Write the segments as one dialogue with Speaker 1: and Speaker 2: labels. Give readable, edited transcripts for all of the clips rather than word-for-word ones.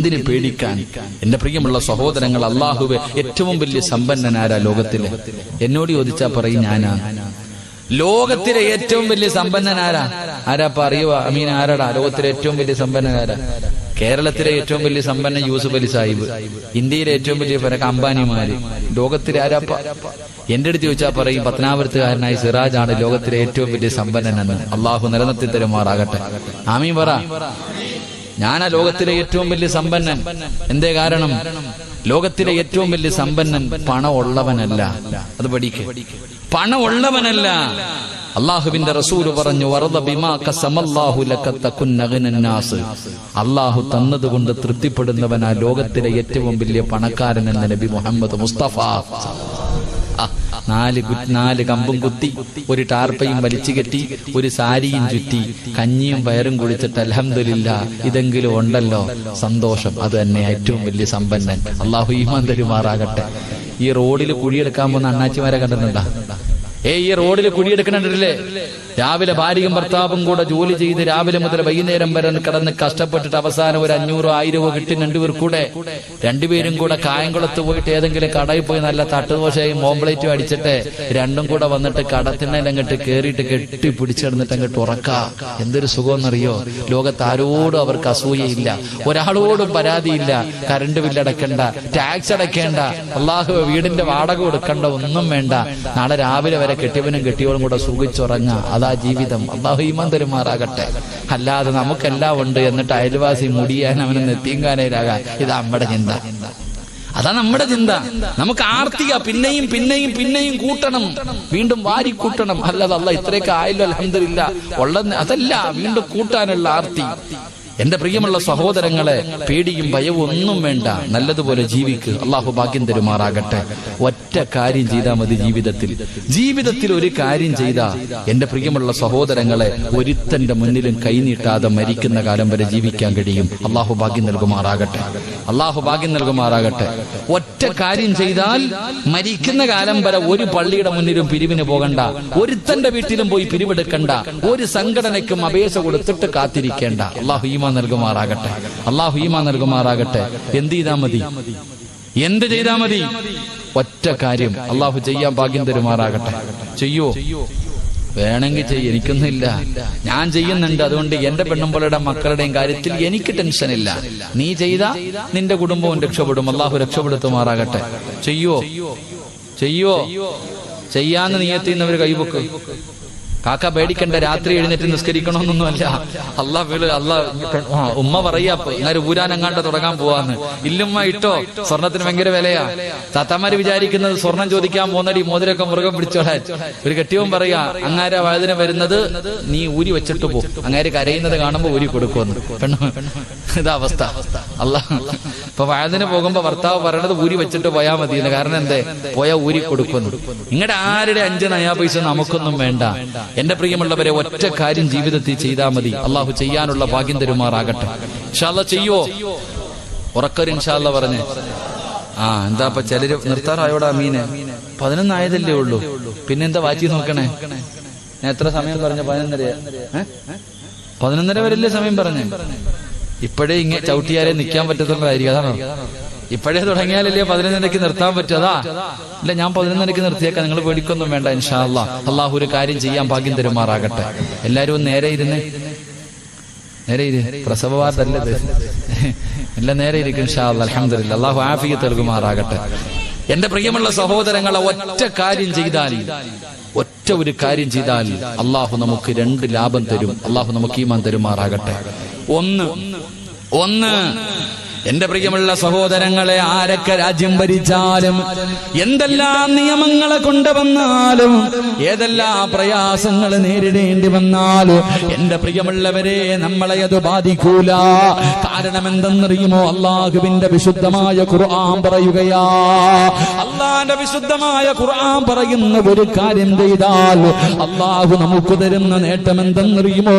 Speaker 1: എന്തിന് പേടിക്കാൻ? എന്റെ പ്രിയമുള്ള സഹോദരങ്ങൾ, അള്ളാഹുവെ ഏറ്റവും വലിയ സമ്പന്നനാരാ ലോകത്തിലെ? എന്നോട് ചോദിച്ചാ പറയും ഞാനാ. ലോകത്തിലെ ഏറ്റവും വലിയ സമ്പന്നനാരാ? ആരാ അറിയുക? അമീൻ, ആരാടാ ലോകത്തിലെ ഏറ്റവും വലിയ സമ്പന്നനാരാ? കേരളത്തിലെ ഏറ്റവും വലിയ സമ്പന്നൻ യൂസുഫ് അലി സാഹിബ്, ഇന്ത്യയിലെ ഏറ്റവും വലിയ അംബാനിമാര്. ലോകത്തിലെ ആരാപ്പ? എന്റെ അടുത്ത് ചോദിച്ചാൽ പറയും പത്തനാപുരത്തുകാരനായ സിറാജാണ് ലോകത്തിലെ ഏറ്റവും വലിയ സമ്പന്നനെന്ന്. അള്ളാഹു നിലനിർത്തി തരുമാറാകട്ടെ. ആമീൻ പറ. ഞാനാ ലോകത്തിലെ ഏറ്റവും വലിയ സമ്പന്നൻ. എന്തേ കാരണം? ലോകത്തിലെ ഏറ്റവും വലിയ സമ്പന്നൻ പണം ഉള്ളവനല്ല. അത് പഠിക്ക്. പണം ഉള്ളവനല്ല. അള്ളാഹുവിന്റെ റസൂല് പറഞ്ഞു, അള്ളാഹു തന്നതുകൊണ്ട് തൃപ്തിപ്പെടുന്നവനാ ലോകത്തിലെ ഏറ്റവും വലിയ പണക്കാരൻ എന്ന് നബി മുഹമ്മദ് മുസ്തഫ. 4 കമ്പും കുത്തി, ഒരു ടാർപ്പയും വലിച്ചു കെട്ടി, ഒരു സാരിയും ചുറ്റി, കഞ്ഞിയും പയറും കുടിച്ചിട്ട് അൽഹംദുലില്ലാ ഇതെങ്കിലും ഉണ്ടല്ലോ, സന്തോഷം. അത് തന്നെ ഏറ്റവും വലിയ സമ്പന്നൻ. അള്ളാഹു ഈമാൻ തരുമാറാകട്ടെ. ഈ റോഡിൽ കുഴിയെടുക്കാൻ പോകുന്ന അണ്ണാച്ചിമാരെ കണ്ടിട്ടുണ്ടാ? ഈ റോഡിൽ കുഴിയെടുക്കണില്ലേ? രാവിലെ ഭാര്യയും ഭർത്താവും കൂടെ ജോലി ചെയ്ത് രാവിലെ മുതൽ വൈകുന്നേരം വരെ കിടന്ന് കഷ്ടപ്പെട്ടിട്ട് അവസാനം ഒരു 500-1000 കിട്ടി രണ്ടുപേർ കൂടെ. രണ്ടുപേരും കൂടെ കായംകുളത്ത് പോയിട്ട് ഏതെങ്കിലും കടയിൽ പോയി നല്ല തട്ടുദോശയും ഓംപ്ലേറ്റും അടിച്ചിട്ട് രണ്ടും കൂടെ വന്നിട്ട് കടത്തിനങ്ങട്ട് കേറിയിട്ട് കെട്ടി പിടിച്ചെടുന്നിട്ട് അങ്ങോട്ട് ഉറക്കാം. എന്തൊരു സുഖമെന്നറിയോ? ലോകത്ത് ആരോടും അവർക്ക് അസൂയയില്ല, ഒരാളോടും പരാതിയില്ല. കറണ്ട് ബില്ലടക്കണ്ട, ടാക്സ് അടയ്ക്കേണ്ട, അള്ളാഹു വീടിന്റെ വാടക കൊടുക്കണ്ട, ഒന്നും വേണ്ട. നാളെ രാവിലെ വരെ കെട്ടിയവനും കെട്ടിയോളും കൂടെ സുഖിച്ചുറങ്ങാ. അതാ ജീവിതം. അള്ളാഹു ഈമാൻ തരുമാറാകട്ടെ. അല്ലാതെ നമുക്കെല്ലാം ഉണ്ട് എന്നിട്ട് അയൽവാസി മുടിയാൻ അവനെ നെത്തിയങ്കാനയിലാകാൻ, ഇത് നമ്മുടെ ചിന്ത. അതാ നമ്മുടെ ചിന്ത. നമുക്ക് ആർത്തിക പിന്നെയും പിന്നെയും പിന്നെയും കൂട്ടണം, വീണ്ടും വാരി കൂട്ടണം. അല്ലാതെ അല്ലാഹ് ഇത്രയൊക്കെ ആയല്ലോ അൽഹംദുലില്ലാ ഉള്ളത്, അതല്ല, വീണ്ടും കൂട്ടാനുള്ള ആർത്തി. എന്റെ പ്രിയമുള്ള സഹോദരങ്ങളെ, പേടിയും ഭയവും ഒന്നും വേണ്ട, നല്ലതുപോലെ ജീവിക്ക്. അള്ളാഹു ഭാഗ്യം തരുമാറാകട്ടെ. ഒറ്റ കാര്യം ചെയ്താൽ മതി ജീവിതത്തിൽ ഒരു കാര്യം ചെയ്താ എന്റെ പ്രിയമുള്ള സഹോദരങ്ങളെ, ഒരുത്തന്റെ മുന്നിലും കൈനീട്ടാതെ മരിക്കുന്ന കാലം വരെ ജീവിക്കാൻ കഴിയും. അള്ളാഹു ഭാഗ്യം നൽകുമാറാകട്ടെ. അള്ളാഹു ഭാഗ്യം നൽകുമാറാകട്ടെ. ഒറ്റ കാര്യം ചെയ്താൽ മരിക്കുന്ന കാലം വരെ ഒരു പള്ളിയുടെ മുന്നിലും പിരിവിന് പോകണ്ട, ഒരുത്തന്റെ വീട്ടിലും പോയി പിരിവെടുക്കണ്ട, ഒരു സംഘടനയ്ക്കും അപേക്ഷ കൊടുത്തിട്ട് കാത്തിരിക്കേണ്ട. അള്ളാഹു ഈമാൻ നൽകുമാറാകട്ടെ. അള്ളാഹു ഈമാൻ നൽകുമാറാകട്ടെ. എന്ത് ചെയ്താൽ മതി? എന്ത് ചെയ്താൽ മതി? ഒറ്റ കാര്യം. അള്ളാഹു ചെയ്യാൻ ഭാഗ്യം തരുമാറാകട്ടെ. ചെയ്യോ? വേണമെങ്കിൽ ചെയ്യും, എനിക്കൊന്നുമില്ല, ഞാൻ ചെയ്യുന്നുണ്ട്. അതുകൊണ്ട് എന്റെ പെണ്ണുമ്പളുടെ മക്കളുടെയും കാര്യത്തിൽ എനിക്ക് ടെൻഷനില്ല. നീ ചെയ്താ നിന്റെ കുടുംബവും രക്ഷപ്പെടും. അള്ളാഹു രക്ഷപ്പെടുത്തുമാറാകട്ടെ. ചെയ്യോ? ചെയ്യാന്ന് നിയത്തിന്നവർ കൈവക്ക്. കാക്ക പേടിക്കണ്ട, രാത്രി എഴുന്നേറ്റ് നിസ്കരിക്കണമെന്നൊന്നുമല്ല. ഉമ്മ പറയാ അങ്ങനെ ഊരാനെങ്ങാണ്ട് തുടങ്ങാൻ പോവാന്ന്. ഇല്ലുമ്മ ഇട്ടോ, സ്വർണത്തിന് ഭയങ്കര വിലയാ. താത്താമാര് വിചാരിക്കുന്നത് സ്വർണം ചോദിക്കാൻ പോകുന്നടി മോതിരൊക്കെ മുറുകെ പിടിച്ചോളാൻ. ഒരു കെട്ടിയവും പറയാ, അങ്ങാര വഴുതിന് വരുന്നത് നീ ഊരി വെച്ചിട്ട് പോ, അങ്ങാര് കരയുന്നത് കാണുമ്പോ ഊരി കൊടുക്കുമെന്ന്. പെണ്ണു ഇതാ അവസ്ഥ. ഇപ്പൊ വഴുതിന് പോകുമ്പോ ഭർത്താവ് പറയണത് ഊരി വെച്ചിട്ട് പോയാൽ മതി. കാരണം എന്തേ? പോയാ ഊരി കൊടുക്കുന്നു. ഇങ്ങടെ ആരുടെ 5 നയാ പൈസ നമുക്കൊന്നും വേണ്ട. എന്റെ പ്രിയമുള്ളവരെ, ഒറ്റ കാര്യം ജീവിതത്തിൽ ചെയ്താൽ മതി. അള്ളാഹു ചെയ്യാനുള്ള ഭാഗ്യം തരുമാറാകട്ടെ. ഇൻഷാ അല്ലാഹ് ചെയ്യോ? ഉറക്കൊരു ഇൻഷാ അല്ലാഹ് പറഞ്ഞേ. എന്താ ഇപ്പൊ ചിലര് നിർത്താറായോടാ മീനെ? 11 ആയതല്ലേ ഉള്ളൂ, പിന്നെന്താ വാറ്റി നോക്കണേ? ഞാൻ എത്ര സമയം പറഞ്ഞ? 11:30 വരെയല്ലേ സമയം പറഞ്ഞേ? ഇപ്പോഴേ ഇങ്ങനെ ചവിട്ടിയാലേ നിൽക്കാൻ പറ്റത്തുള്ളതായിരിക്കും. അതാണോ? ഇപ്പോഴേ തുടങ്ങിയാലല്ലേ 11:30 നിർത്താൻ പറ്റതാ? ഇല്ല, ഞാൻ 11:30 നിർത്തിയേക്കാം, നിങ്ങൾ പേടിക്കൊന്നും വേണ്ട. ഇൻഷാ അല്ലാഹ് അള്ളാഹു ഒരു കാര്യം ചെയ്യാൻ ഭാഗ്യം തരുമാറാകട്ടെ. എല്ലാരും നേരെ ഇരുന്ന് പ്രസവ വാർഡല്ലത്, എല്ലാം നേരെ ഇരിക്കും. ഇൻഷാ അല്ലാഹ് അൽഹംദുലില്ലാഹ്. അള്ളാഹു ആഫിയത്ത് നൽകുമാറാകട്ടെ. എന്റെ പ്രിയമുള്ള സഹോദരങ്ങളെ, ഒറ്റ കാര്യം ചെയ്താൽ, ഒറ്റ ഒരു കാര്യം ചെയ്താൽ അള്ളാഹു നമുക്ക് 2 ലാഭം തരും. അള്ളാഹു നമുക്ക് ഈമാൻ തരുമാറാകട്ടെ. ഒന്ന് എന്റെ പ്രിയമുള്ള സഹോദരങ്ങളെ, ആരൊക്കെ രാജ്യം ഭരിച്ചാലും, എന്തെല്ലാം നിയമങ്ങളെ കൊണ്ടുവന്നാലും, ഏതെല്ലാം പ്രയാസങ്ങൾ നേരിടേണ്ടി വന്നാലും, എന്റെ പ്രിയമുള്ളവരെ, നമ്മളെ അത് ബാധിക്കൂല. കാരണം എന്തെന്നറിയുമോ? അള്ളാഹുവിന്റെ വിശുദ്ധമായ ഖുർആൻ പറയുകയാ. അള്ളാന്റെ വിശുദ്ധമായ ഖുർആൻ പറയുന്ന ഒരു കാര്യം ചെയ്താൽ അള്ളാഹു നമുക്ക് തരുന്ന നേട്ടം എന്തെന്നറിയുമോ?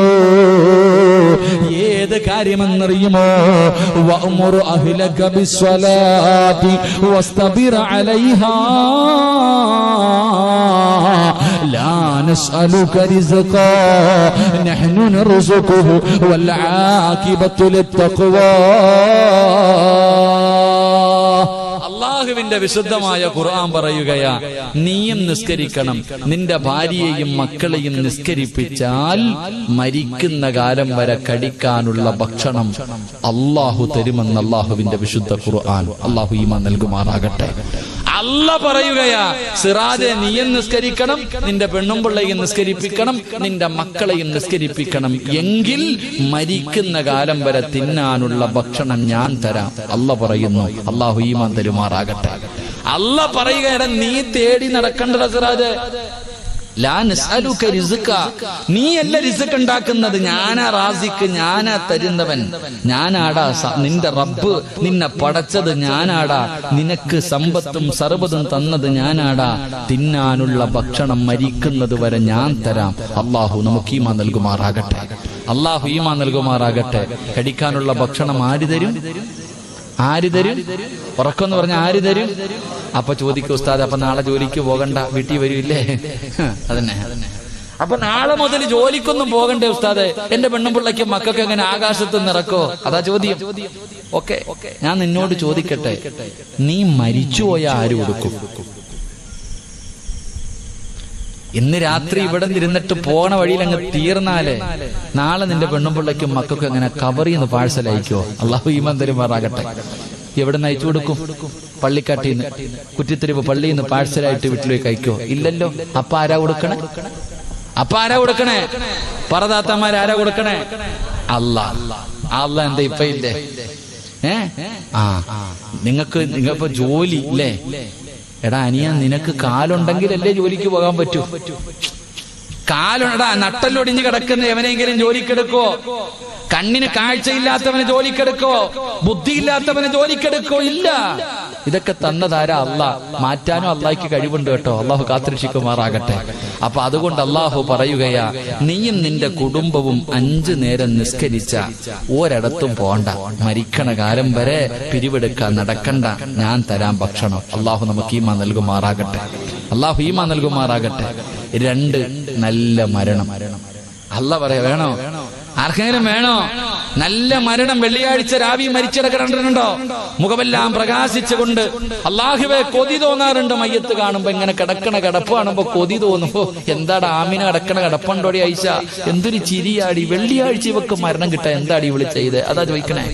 Speaker 1: ഏത് കാര്യമെന്നറിയുമോ? أهلك بالصلاة واصطبر عليها لا نسألك رزقا نحن نرزقه والعاقبة للتقوى അള്ളാഹുവിന്റെ വിശുദ്ധമായ ഖുർആൻ പറയുകയാ, നീയും നിസ്കരിക്കണം, നിന്റെ ഭാര്യയെയും മക്കളെയും നിസ്കരിപ്പിച്ചാൽ മരിക്കുന്ന കാലം വരെ കഴിക്കാനുള്ള ഭക്ഷണം അള്ളാഹു തരുമെന്ന് അള്ളാഹുവിന്റെ വിശുദ്ധ ഖുർആൻ. അള്ളാഹു ഈമാൻ നൽകുമാറാകട്ടെ. അല്ലാഹ് പറയുകയാ, സിറാജെ നീയും നിസ്കരിക്കണം, നിന്റെ പെണ്ണും പിള്ളയും നിസ്കരിപ്പിക്കണം, നിന്റെ മക്കളെയും നിസ്കരിപ്പിക്കണം, എങ്കിൽ മരിക്കുന്ന കാലം വരെ തിന്നാനുള്ള ഭക്ഷണം ഞാൻ തരാം. അല്ലാഹ് പറയുന്നു. അള്ളാഹു ഈമാൻ തരുമാറാകട്ടെ. അല്ലാഹ് പറയുകയാണ്, നീ തേടി നടക്കണ്ട സിറാജെ, ലാ നസ്അലുക റിസ്ക, നീയല്ല റിസ്ക് ഉണ്ടാക്കുന്നത്, ഞാനാ റാസിക്ക്, ഞാനാ തരുന്നവൻ, ഞാനാടാ നിന്റെ റബ്ബ്, നിന്നെ പടച്ചത് ഞാനാടാ, നിനക്ക് സമ്പത്തും സർവ്വതും തന്നത് ഞാനാടാ, തിന്നാനുള്ള ഭക്ഷണം മരിക്കുന്നത് വരെ ഞാൻ തരാം. അള്ളാഹു നമുക്ക് ഈമാൻ നൽകുമാറാകട്ടെ. അള്ളാഹു ഈമാൻ നൽകുമാറാകട്ടെ. കഴിക്കാനുള്ള ഭക്ഷണം ആര് തരും? ആര് തരും? ഉറക്കെന്ന് പറഞ്ഞ ആര് തരും? അപ്പൊ ചോദിക്കും, ഉസ്താദ് അപ്പൊ നാളെ ജോലിക്ക് പോകണ്ട, വീട്ടിൽ വരൂല്ലേ? അതന്നെ. അപ്പൊ നാളെ മുതൽ ജോലിക്കൊന്നും പോകണ്ടേ ഉസ്താദ്? എന്റെ പെണ്ണും പിള്ളയ്ക്കും മക്കൾക്ക് എങ്ങനെ ആകാശത്ത് നിറക്കോ? അതാ ചോദ്യം. ഓക്കെ, ഞാൻ നിന്നോട് ചോദിക്കട്ടെ, നീ മരിച്ചുപോയ ആര് കൊടുക്കും? ഇന്ന് രാത്രി ഇവിടെ ഇരുന്നിട്ട് പോണ വഴിയിൽ അങ്ങ് തീർന്നാലേ നാളെ നിന്റെ പെണ്ണും പിള്ളയ്ക്കും മക്കൾക്കും എങ്ങനെ കവറിൽ നിന്ന് പാഴ്സൽ അയക്കോ? അള്ളാഹു ഈമാൻ തരുമാറാകട്ടെ. എവിടെ നിന്ന് അയച്ചു കൊടുക്കും? പള്ളിക്കാട്ടിന്ന്, കുറ്റിത്തെരുവ് പള്ളിയിൽ നിന്ന് പാഴ്സലായിട്ട് വീട്ടിലേക്ക് അയക്കോ? ഇല്ലല്ലോ. അപ്പൊ ആരാ കൊടുക്കണേ? പറദാത്തമാരാരാ കൊടുക്കണേ? അല്ലാഹ്. അല്ലാഹ് എന്താ ഇപ്പൊ ഇല്ലേ? നിങ്ങൾക്ക് ജോലി ഇല്ലേ? എടാ അനിയ, നിനക്ക് കാലുണ്ടെങ്കിലല്ലേ ജോലിക്ക് പോകാൻ പറ്റൂ. കാലുണ്ടാ നട്ടല്ലൊടിഞ്ഞ് കിടക്കുന്ന എവനെങ്കിലും ജോലിക്കെടുക്കോ? കണ്ണിന് കാഴ്ചയില്ലാത്തവനെ ജോലിക്കെടുക്കോ? ബുദ്ധിയില്ലാത്തവനെ ജോലിക്കെടുക്കോ? ഇല്ല. ഇതൊക്കെ തന്നതാരാ? അല്ലാഹ്. മാറ്റാനും അള്ളാഹ്ക്ക് കഴിവുണ്ട് കേട്ടോ. അള്ളാഹു കാത്തിരക്ഷിക്കുമാറാകട്ടെ. അപ്പൊ അതുകൊണ്ട് അള്ളാഹു പറയുകയാ, നീയും നിന്റെ കുടുംബവും 5 നേരം നിസ്കരിച്ച ഒരിടത്തും പോണ്ട, മരിക്കണ കാലം വരെ പിരിവെടുക്കാൻ നടക്കണ്ട, ഞാൻ തരാം ഭക്ഷണം. അള്ളാഹു നമുക്ക് ഈമാൻ നൽകുമാറാകട്ടെ. അള്ളാഹു ഈമാൻ നൽകുമാറാകട്ടെ. 2 നല്ല മരണം. അല്ലാഹ് പറയാ, വേണോ? ആർക്കെങ്കിലും വേണോ? നല്ല മരണം. വെള്ളിയാഴ്ച രാവി മരിച്ചിടക്കിടണ്ടോ? മുഖമെല്ലാം പ്രകാശിച്ചുകൊണ്ട് അള്ളാഹുവേ കൊതി തോന്നാറുണ്ട്. മയ്യത്ത് കാണുമ്പോ, ഇങ്ങനെ കിടക്കണ കിടപ്പ് കാണുമ്പോ കൊതി തോന്നുമ്പോ, എന്താടാ ആമിന കിടക്കണ കിടപ്പുണ്ടോടി ഐഷ, എന്തൊരു ചിരിയാടി, വെള്ളിയാഴ്ച ഇവക്ക് മരണം കിട്ടാൻ എന്താടി ഇവള് ചെയ്ത്? അതാ ചോദിക്കണേ.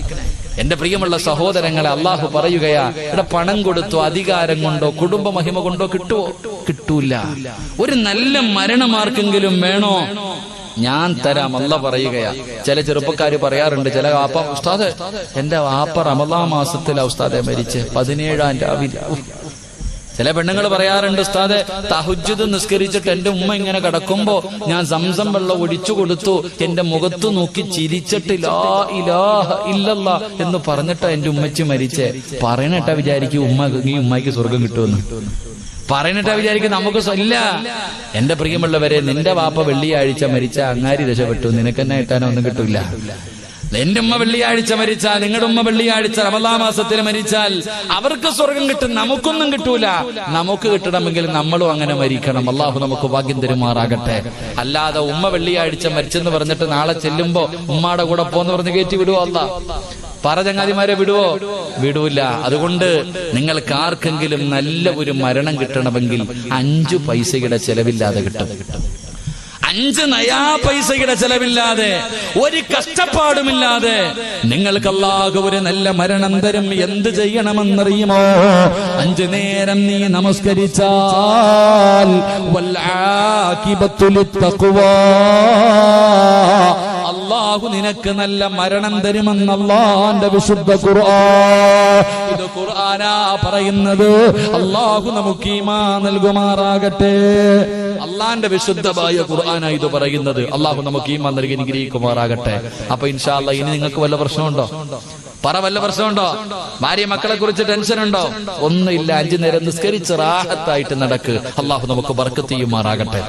Speaker 1: എന്റെ പ്രിയമുള്ള സഹോദരങ്ങളെ, അള്ളാഹു പറയുകയാ, ഇവിടെ പണം കൊടുത്തോ, അധികാരം കൊണ്ടോ, കുടുംബ മഹിമ കൊണ്ടോ കിട്ടുവോ? കിട്ടൂല. ഒരു നല്ല മരണമാർക്കെങ്കിലും വേണോ? ഞാൻ തരാം. അല്ലാഹ് പറയുകയാ. ചില ചെറുപ്പക്കാര് പറയാറുണ്ട്, ചില വാപ്പ, ഉസ്താദ് എന്റെ വാപ്പ റമദാൻ മാസത്തിലാ ഉസ്താദെ മരിച്ച്, 17-ാം രാവിലെ. ചില പെണ്ണുങ്ങൾ പറയാറുണ്ട്, ഉസ്താദെ തഹജ്ജുദ് നിസ്കരിച്ചിട്ട് എന്റെ ഉമ്മ ഇങ്ങനെ കിടക്കുമ്പോ ഞാൻ സംസം വെള്ളം ഒഴിച്ചു കൊടുത്തു, എന്റെ മുഖത്ത് നോക്കി ചിരിച്ചിട്ട് ലാ ഇലാഹ ഇല്ലല്ലാഹ് എന്ന് പറഞ്ഞിട്ടാ എന്റെ ഉമ്മച്ചി മരിച്ചേ. പറയണട്ടാ വിചാരിക്കും ഈ ഉമ്മയ്ക്ക് സ്വർഗം കിട്ടുമെന്ന്. പറയുന്നിട്ടാ വിചാരിക്കും നമുക്ക് ഇല്ല. എന്റെ പ്രിയമുള്ളവരെ, നിന്റെ വാപ്പ വെള്ളിയാഴ്ച മരിച്ച അങ്ങാരി രക്ഷപ്പെട്ടു, നിനക്കെന്നെ കിട്ടാനോ ഒന്നും കിട്ടൂല. എന്റെ ഉമ്മ വെള്ളിയാഴ്ച മരിച്ചാൽ, നിങ്ങളുടെ ഉമ്മ വെള്ളിയാഴ്ച റമദാൻ മാസത്തിൽ മരിച്ചാൽ അവർക്ക് സ്വർഗം കിട്ടും, നമുക്കൊന്നും കിട്ടൂല. നമുക്ക് കിട്ടണമെങ്കിൽ നമ്മളും അങ്ങനെ മരിക്കണം. അള്ളാഹു നമുക്ക് ഭാഗ്യം തരുമാറാകട്ടെ. അല്ലാതെ ഉമ്മ വെള്ളിയാഴ്ച മരിച്ചെന്ന് പറഞ്ഞിട്ട് നാളെ ചെല്ലുമ്പോ ഉമ്മാടെ കൂടെ പോന്ന് പറഞ്ഞ് കയറ്റി വിടുവോ? അല്ലാഹ് പറ ചങ്ങാതിമാരെ, വിടുവോ? വിടൂല. അതുകൊണ്ട് നിങ്ങൾക്ക് ആർക്കെങ്കിലും നല്ല ഒരു മരണം കിട്ടണമെങ്കിൽ 5 പൈസയുടെ ചെലവില്ലാതെ കിട്ടും. 5 നയാ പൈസയുടെ ചെലവില്ലാതെ, ഒരു കഷ്ടപ്പാടുമില്ലാതെ നിങ്ങൾക്ക് അല്ലാഹു ഒരു നല്ല മരണം തരും. എന്ത് ചെയ്യണമെന്നറിയുമോ? 5 നേരം നീ നമസ്കരിച്ചാൽ വൽആഖിബത്തു ലിത്തഖ്വാ, അല്ലാഹു നിനക്ക് നല്ല മരണം തരുമെന്ന് അല്ലാഹുവിന്റെ വിശുദ്ധ ഖുർആൻ. ഇത് ഖുർആനാ പറയുന്നത്. അല്ലാഹു നമുക്ക് ഈമാൻ നൽകുമാറാകട്ടെ. അള്ളാന്റെ വിശുദ്ധമായ ഖുർആനാ ഇത് പറയുന്നത്. അള്ളാഹു നമുക്ക് ഈമാൻ നൽകി അനുഗ്രഹിക്കുമാറാകട്ടെ. അപ്പൊ ഇൻഷാ അല്ലാഹ് ഇനി നിങ്ങൾക്ക് വല്ല പ്രശ്നമുണ്ടോ? പറ, വല്ല പ്രശ്നമുണ്ടോ? ഭാര്യ മക്കളെ കുറിച്ച് ടെൻഷൻ ഉണ്ടോ? ഒന്നുമില്ല. 5 നേരം നിസ്കരിച്ച് റാഹത്തായിട്ട് നടക്ക്. അള്ളാഹു നമുക്ക് ബർക്കത്ത് ചെയ്യുമാറാകട്ടെ.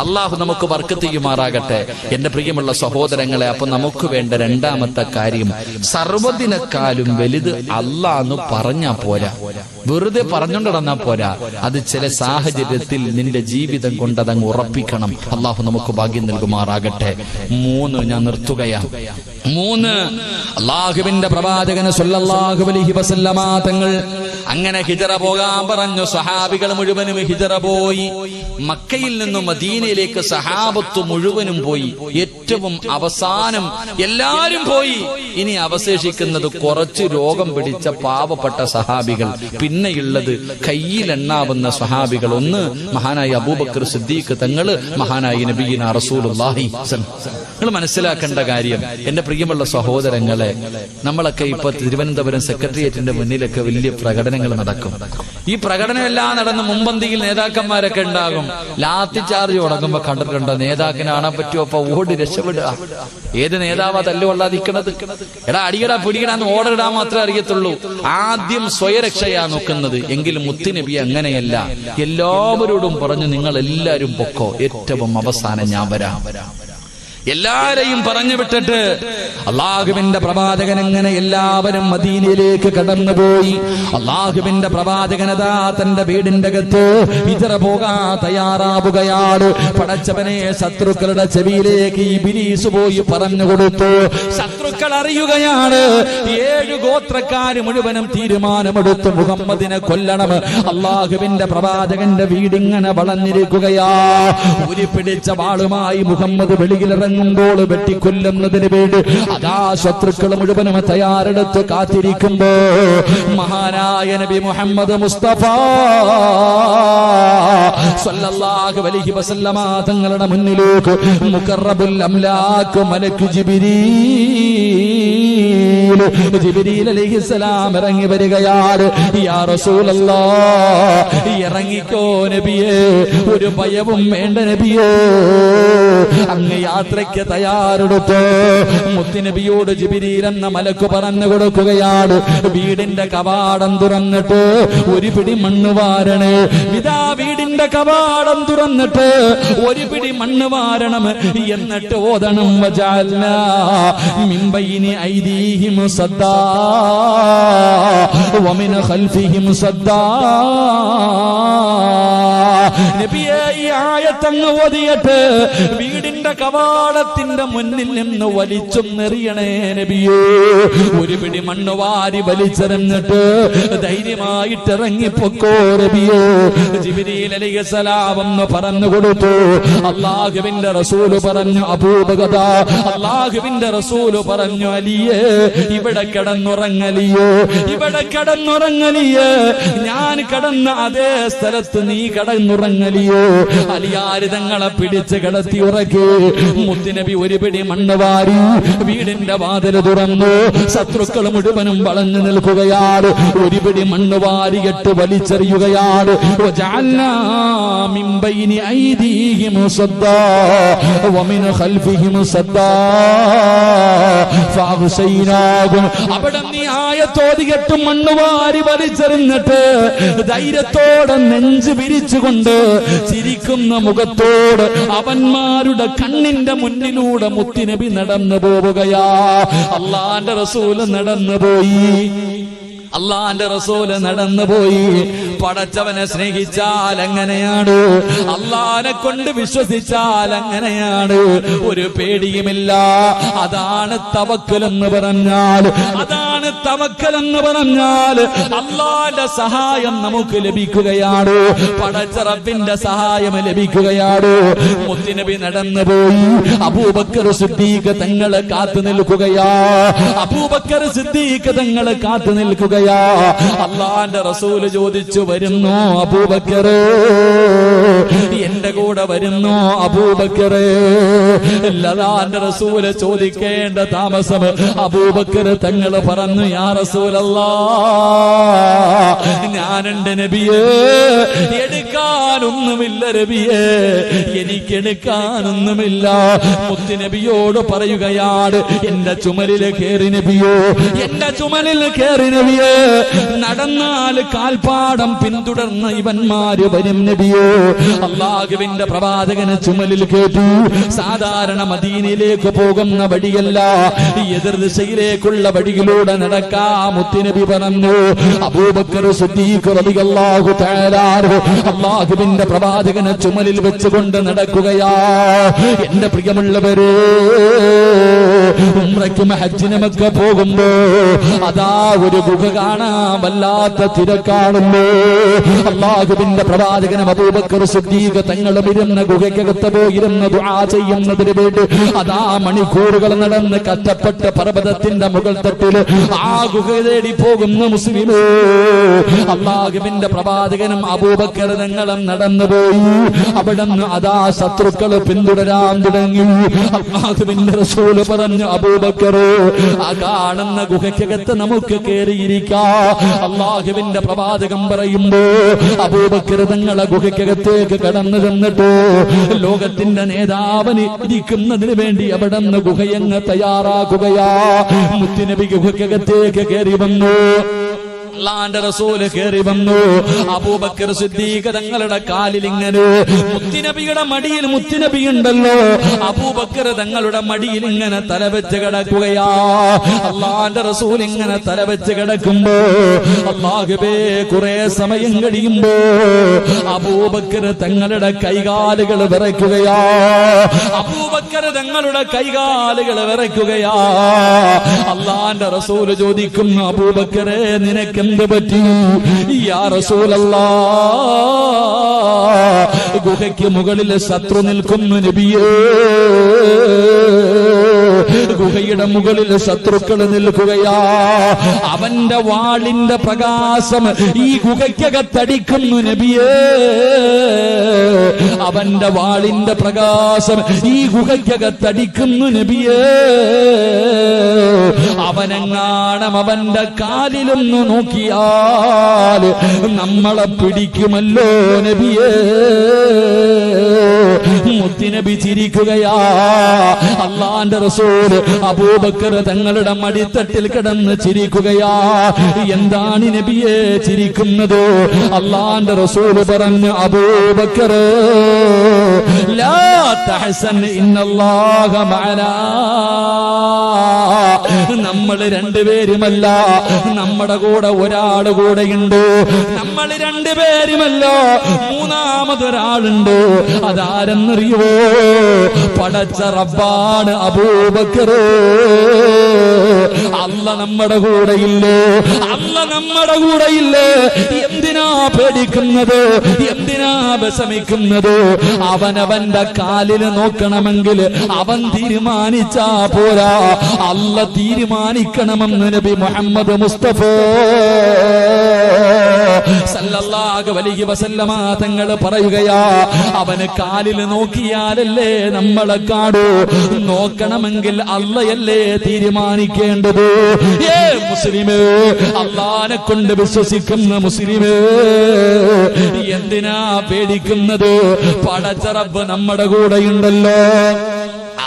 Speaker 1: അള്ളാഹു നമുക്ക് ബർക്കത്ത് ചെയ്യുമാറാകട്ടെ. എന്റെ പ്രിയമുള്ള സഹോദരങ്ങളെ, അപ്പൊ നമുക്ക് വേണ്ട 2ാമത്തെ കാര്യം, സർവ്വതിനേക്കാളും വലുത് അല്ലാഹ് എന്ന് പറഞ്ഞാ പോരാ. വെറുതെ പറഞ്ഞുകൊണ്ട് നടന്നാ പോരാ, അത് ചില സാഹചര്യത്തിൽ നിന്റെ ജീവിതം കൊണ്ട് അതങ്ങ് ഉറപ്പിക്കണം. അള്ളാഹു നമുക്ക് ഭാഗ്യം നൽകുമാറാകട്ടെ. 3 ഞാൻ നിർത്തുകയാണ്. 3 അള്ളാഹുവിന്റെ പ്രവാചകന് സ്വല്ലല്ലാഹു അലൈഹി വസല്ലമ തങ്ങൾ അങ്ങനെ ഹിജറ പോകാൻ പറഞ്ഞു. സഹാബികൾ മുഴുവനും ഹിജറ പോയി. മക്കയിൽ നിന്നും മദീനയിലേക്ക് സഹാബത്ത് മുഴുവനും പോയി. ഏറ്റവും അവസാനം എല്ലാരും പോയി. ഇനി അവശേഷിക്കുന്നത് കുറച്ച് രോഗം പിടിച്ച പാവപ്പെട്ട സഹാബികൾ. പിന്നെയുള്ളത് കയ്യിലെണ്ണാവുന്ന സഹാബികൾ. ഒന്ന് മഹാനായ അബൂബക്കർ സിദ്ദീഖ് തങ്ങള്, മഹാനായ നബിയിന റസൂലുള്ളാഹി. നിങ്ങൾ മനസ്സിലാക്കേണ്ട കാര്യം, എന്റെ പ്രിയമുള്ള സഹോദരങ്ങളെ, നമ്മളൊക്കെ ഇപ്പൊ തിരുവനന്തപുരം സെക്രട്ടേറിയറ്റിന്റെ മുന്നിലൊക്കെ വലിയ പ്രകടനങ്ങൾ നടക്കും. ഈ പ്രകടനമെല്ലാം നടന്ന് മുമ്പന്തിയിൽ നേതാക്കന്മാരൊക്കെ ഉണ്ടാകും. ലാത്തി ചാർജ് തുടങ്ങുമ്പോ കണ്ടിട്ടുണ്ടോ? നേതാക്കിനെ കാണാൻ പറ്റുമോ? അപ്പൊ ഓടി രക്ഷപ്പെടുക. ഏത് നേതാവാ തല്ലുകൊള്ളാതിരിക്കണത്? എടാ അടിയടാ പിടിക്കടാന്ന് ഓർഡർ ഇടാൻ മാത്രമേ അറിയത്തുള്ളൂ. ആദ്യം സ്വയരക്ഷയാ നോക്കുന്നത്. എങ്കിലും മുത്തുനബി അങ്ങനെയല്ല. എല്ലാവരോടും പറഞ്ഞു, നിങ്ങൾ എല്ലാവരും പൊക്കോ, ഏറ്റവും അവസാനം ഞാൻ വരാം. എല്ലാരെയും പറഞ്ഞു വിട്ടിട്ട് അള്ളാഹുവിന്റെ പ്രവാചകൻ അങ്ങനെ എല്ലാവരും മദീനയിലേക്ക് കടന്നുപോയി. അള്ളാഹുവിന്റെ പ്രവാചകനതാ തന്റെ വീടിന്റെ അകത്ത് ഹിജറ പോകാൻ തയ്യാറാവുകയാണ്. പടച്ചവനെ, ശത്രുക്കളുടെ ചെവിയിലേക്ക് ഇബ്ലീസ് പോയി പറഞ്ഞു കൊടുത്തു. ശത്രുക്കൾ അറിയുകയാണ്. 7 ഗോത്രക്കാര് മുഴുവനും തീരുമാനമെടുത്തു മുഹമ്മദിനെ കൊല്ലണം. അള്ളാഹുവിന്റെ പ്രവാചകന്റെ വീടിങ്ങനെ വളഞ്ഞിരിക്കുകയാ. ഉരി പിടിച്ച വാളുമായി മുഹമ്മദ് വെളിയിലിറങ്ങുമ്പോൾ വെട്ടിക്കൊല്ലുന്നതിന് വേണ്ടി അതാ ശത്രുക്കൾ മുഴുവനും തയ്യാറെടുത്ത് കാത്തിരിക്കുമ്പോ മഹാനായ നബി മുഹമ്മദ് മുസ്തഫ സ്വല്ലല്ലാഹു അലൈഹി വസല്ലമ തങ്ങളുടെ മുന്നിലേക്ക് മുഖറബുൽ അംലാക്ക് മലക്ക് ജിബ്രീൽ അലൈഹിസ്സലാം ഇറങ്ങി വരികയാണ്. യാ റസൂലല്ലാഹ്, ഇറങ്ങിക്കോ നബിയേ, ഒരു ഭയവും വേണ്ട നബിയേ, അങ്ങ് യാത്രയ്ക്ക് തയ്യാറെടുത്തു. മുത്തുനബിയോട് ജിബ്രീൽ എന്ന മലക്ക് പറഞ്ഞു കൊടുക്കുകയാണ്, വീടിന്റെ കവാടം തുറന്നിട്ട് ഒരു പിടി മണ്ണ് വാരണേ. ഇതാ വീടിന്റെ കവാടം തുറന്നിട്ട് ഒരു പിടി മണ്ണ് വാരണം. എന്നിട്ട് ഓതണം, വജഅൽനാ മിൻ ബൈനി ഐദീഹിം സദ്ദാ വമിൻ ഖൽഫിഹിം സദ്ദാ. നബിയേ, ഈ ആയത്തങ്ങ് ഓതിയിട്ട് വീടിന്റെ കവാടത്തിന്റെ മുന്നിൽ നിന്ന് വലിച്ചൊന്നെറിയണേ നബിയേ. ഒരു പിടി മണ്ണ് വാരി വലിച്ചെറിഞ്ഞിട്ട് ധൈര്യമായിട്ട് ഇറങ്ങിപ്പൊക്കോ നബിയേ. ജിബ്രീൽ അലൈഹിസ്സലാം എന്ന് പറഞ്ഞു കൊടുത്തു. അല്ലാഹുവിന്റെ റസൂല് പറഞ്ഞു, അബൂബക്കർ, അല്ലാഹുവിന്റെ റസൂല് പറഞ്ഞു, അലിയേ, ഇവിടെ കിടന്നുറങ്ങലിയോ, ഇവിടെ കിടന്നുറങ്ങലിയേ, ഞാൻ കിടന്ന അതേ സ്ഥലത്ത് നീ കിടന്നുറങ്ങലിയോ. അലിയാര് തങ്ങളെ പിടിച്ച് കിടത്തി ഉറക്കി. മുത്തുനബി ഒരു പിടി മണ്ണ് വാരി വീടിന്റെ വാതിൽ തുറന്നു. ശത്രുക്കൾ മുഴുവനും വളഞ്ഞു നിൽക്കുകയാണ്. ഒരു പിടി മണ്ണ് വാരിയിട്ട് വലിച്ചെറിയുകയാണ്. വജഅൽനാ മിൻ ബൈനി ഐദീഹിം സദ്ദാ വമിൻ ഖൽഫിഹിം സദ്ദാ ഫഅഗ്ശൈനാഹും. അവിടെ നീ ആയത്തോതിയിട്ട് മണ്ണ് വാരി വലിച്ചെറിഞ്ഞിട്ട് ധൈര്യത്തോടെ നെഞ്ച് വിരിച്ചുകൊണ്ട് ചിരിക്കുന്ന മുഖത്തോട് അവന്മാരുടെ കണ്ണിന്റെ മുന്നിലൂടെ മുത്തുനബി നടന്നു പോവുകയാ. അല്ലാഹുവിന്റെ റസൂല് നടന്നുപോയി. അള്ളാന്റെ റസൂല് നടന്നുപോയി. പടച്ചവനെ സ്നേഹിച്ചാൽ അങ്ങനെയാണ്, അള്ളാനെ കൊണ്ട് വിശ്വസിച്ചാൽ അങ്ങനെയാണ്. ഒരു പേടിയുമില്ല. അതാണ് തവക്കൽ എന്ന് പറഞ്ഞാൽ, അതാണ് തവക്കൽ എന്ന് പറഞ്ഞാൽ. അള്ളാന്റെ സഹായം നമുക്ക് ലഭിക്കുകയാണ്, പടച്ച റബ്ബിന്റെ സഹായം ലഭിക്കുകയാണ്. മുത്തുനബി നടന്നുപോയി. അബൂബക്കർ സിദ്ദീഖ് തങ്ങളെ കാത്തു നിൽക്കുകയാ. അബൂബക്കർ സിദ്ദീഖ് തങ്ങളെ കാത്തു നിൽക്കുക. അള്ളാന്റെ റസൂല് ചോദിച്ചു, വരുന്നു അബൂബക്കറേ, എന്റെ കൂടെ വരുന്നു അബൂബക്കറേ. അള്ളാന്റെ റസൂല് ചോദിക്കേണ്ട താമസം അബൂബക്കർ തങ്ങൾ പറഞ്ഞു, യാ റസൂലല്ലാഹ്, ഞാനുണ്ട് നബിയേ, എടുക്കാൻ എടുക്കാനൊന്നുമില്ല നബിയേ, എനിക്കെടുക്കാനൊന്നുമില്ല. മുത്തുനബിയോട് പറയുകയാണ്, എന്റെ ചുമലിൽ കയറി നബിയോ, എന്റെ ചുമലിൽ കയറി നബിയേ. നടന്നാൽ കാൽപ്പാടം പിന്തുടർന്ന ഇവന്മാര് വരും നബിയോ. അല്ലാഹുവിന്റെ പ്രവാചകനെ ചുമലിൽ കേട്ടു. സാധാരണ മദീനയിലേക്ക് പോകുന്ന വഴിയല്ല, എതിർ ദിശയിലേക്കുള്ള വഴിയിലൂടെ നടക്കാ മുത്തുനബി പറഞ്ഞു. അബൂബക്കർ സിദ്ദീഖ് റളിയല്ലാഹു തആല അല്ലാഹുവിന്റെ പ്രവാചകനെ ചുമലിൽ വെച്ചുകൊണ്ട് നടക്കുകയാ. എന്റെ പ്രിയമുള്ളവരെ, ഉംറയ്ക്കും ഹജ്ജിനുമൊക്കെ പോകുമ്പോ അതാ ഒരു ഗുഹ കാണാൻ വല്ലാത്ത തിരക്കാണല്ലോ. അല്ലാഹുവിന്റെ പ്രവാചകനും അബൂബക്കർ സിദ്ദീഖ് തങ്ങളും ഇരുന്ന ഗുഹയ്ക്കകത്ത് പോയിരുന്ന ദുആ ചെയ്യുന്നതിന് വേണ്ടി അതാ മണിക്കൂറുകൾ നടന്ന് കഷ്ടപ്പെട്ട പർവ്വതത്തിന്റെ മുകൾ തട്ടില് ആ ഗുഹ തേടി പോകുന്ന മുസ്ലിമേ, അല്ലാഹുവിന്റെ പ്രവാചകനും അബൂബക്കർ തങ്ങളും നടന്നുപോയി. അവിടുന്ന് അതാ ശത്രുക്കൾ പിന്തുടരാൻ തുടങ്ങി. അല്ലാഹുവിന്റെ റസൂല് പറഞ്ഞു, അബൂബക്കർ, ആ കാണുന്ന ഗുഹയ്ക്കകത്ത് നമുക്ക് കയറിയിരിക്കാം. അല്ലാഹുവിന്റെ പ്രവാചകൻ പറയുമ്പോ അബൂബക്കർ തങ്ങളെ ഗുഹയ്ക്കകത്തേക്ക് കടന്നു ചെന്നിട്ട് ലോകത്തിന്റെ നേതാവിന് ഇരിക്കുന്നതിന് വേണ്ടി അവിടെ നിന്ന് ഗുഹയങ്ങ് തയ്യാറാക്കുകയാ. മുത്തുനബി ഗുഹയ്ക്കകത്തേക്ക് കയറി വന്നു. അല്ലാഹുവിന്റെ റസൂൽ കയറി വന്നു. അബൂബക്കർ സിദ്ദീഖ് തങ്ങളുടെ കാലിൽ ഇങ്ങനെ മുത്തുനബിയുടെ മടിയിൽ മുത്തുനബി ഉണ്ടല്ലോ, അബൂബക്കർ തങ്ങളുടെ മടിയിൽ ഇങ്ങനെ തലവെച്ച് കിടക്കുകയാ. അല്ലാഹുവിന്റെ റസൂൽ ഇങ്ങനെ തലവെച്ച് കിടക്കുമ്പോ അല്ലാഹുവേ, കുറെ സമയം കഴിയുമ്പോ അബൂബക്കർ തങ്ങളുടെ കൈകാലുകൾ വിറയ്ക്കുകയാ. അബൂബക്കർ തങ്ങളുടെ കൈകാലുകൾ വിറയ്ക്കുകയാ. അല്ലാഹുവിന്റെ റസൂൽ ചോദിക്കുന്നു, അബൂബക്കറെ, നിനക്ക് എന്ത് പറ്റി? യാ റസൂലല്ലാഹ്, ഗുഹയ്ക്ക് മുകളിൽ ശത്രു നിൽക്കുന്നു നബിയേ. ഗുഹയുടെ മുകളിൽ ശത്രുക്കൾ നിൽക്കുകയാ. അവന്റെ വാളിന്റെ പ്രകാശം ഈ ഗുഹയ്ക്കകത്തടിക്കുന്നു നബിയേ. അവന്റെ വാളിന്റെ പ്രകാശം ഈ ഗുഹയ്ക്കകത്തടിക്കുന്നു നബിയേ. അവനെങ്ങാണം അവന്റെ കാലിലൊന്ന് നോക്കിയാൽ നമ്മളെ പിടിക്കുമല്ലോ നബിയേ. മുത്തുനബി ചിരിക്കുകയാ. അല്ലാഹുവിന്റെ റസൂൽ അബൂബക്കർ തങ്ങളുടെ മടിത്തട്ടിൽ കിടന്ന് ചിരിക്കുകയാ. എന്താണ് നബിയെ ചിരിക്കുന്നത്? അല്ലാഹുവിന്റെ റസൂൽ പറഞ്ഞു, അബൂബക്കർ, ലാ തഹ്സൻ ഇന്നല്ലാഹ മഅനാ. നമ്മൾ രണ്ടുപേരുമല്ല, നമ്മുടെ കൂടെ ഒരാൾ കൂടെയുണ്ട്. നമ്മൾ രണ്ടുപേരുമല്ല, മൂന്നാമതൊരാളുണ്ട്. അതാരെന്നറിയോ? പടച്ച റബ്ബാണ് അബൂബക്കർ. അല്ല നമ്മുടെ കൂടെയില്ലേ? അല്ല നമ്മുടെ കൂടെയില്ലേ? എന്തിനാ പേടിക്കുന്നത്? എന്തിനാ വിഷമിക്കുന്നത്? അവനവന്റെ കാലിൽ നോക്കണമെങ്കിൽ അവൻ തീരുമാനിച്ചാ പോരാ, അല്ല തീരുമാനിക്കണമെന്ന് നബി മുഹമ്മദ് മുസ്തഫ സല്ലല്ലാഹു അലൈഹി വസല്ലമ തങ്ങൾ പറയുകയാ. അവന് കാലിൽ നോക്കിയാലല്ലേ നമ്മളെ കാണൂ. നോക്കണമെങ്കിൽ അള്ളയല്ലേ തീരുമാനിക്കേണ്ടത്. മുസ്ലിമേ, അള്ളാനെ കൊണ്ട് വിശ്വസിക്കുന്ന മുസ്ലിമേ, എന്തിനാ പേടിക്കുന്നത്? പടച്ച റബ്ബ് നമ്മുടെ കൂടെയുണ്ടല്ലോ.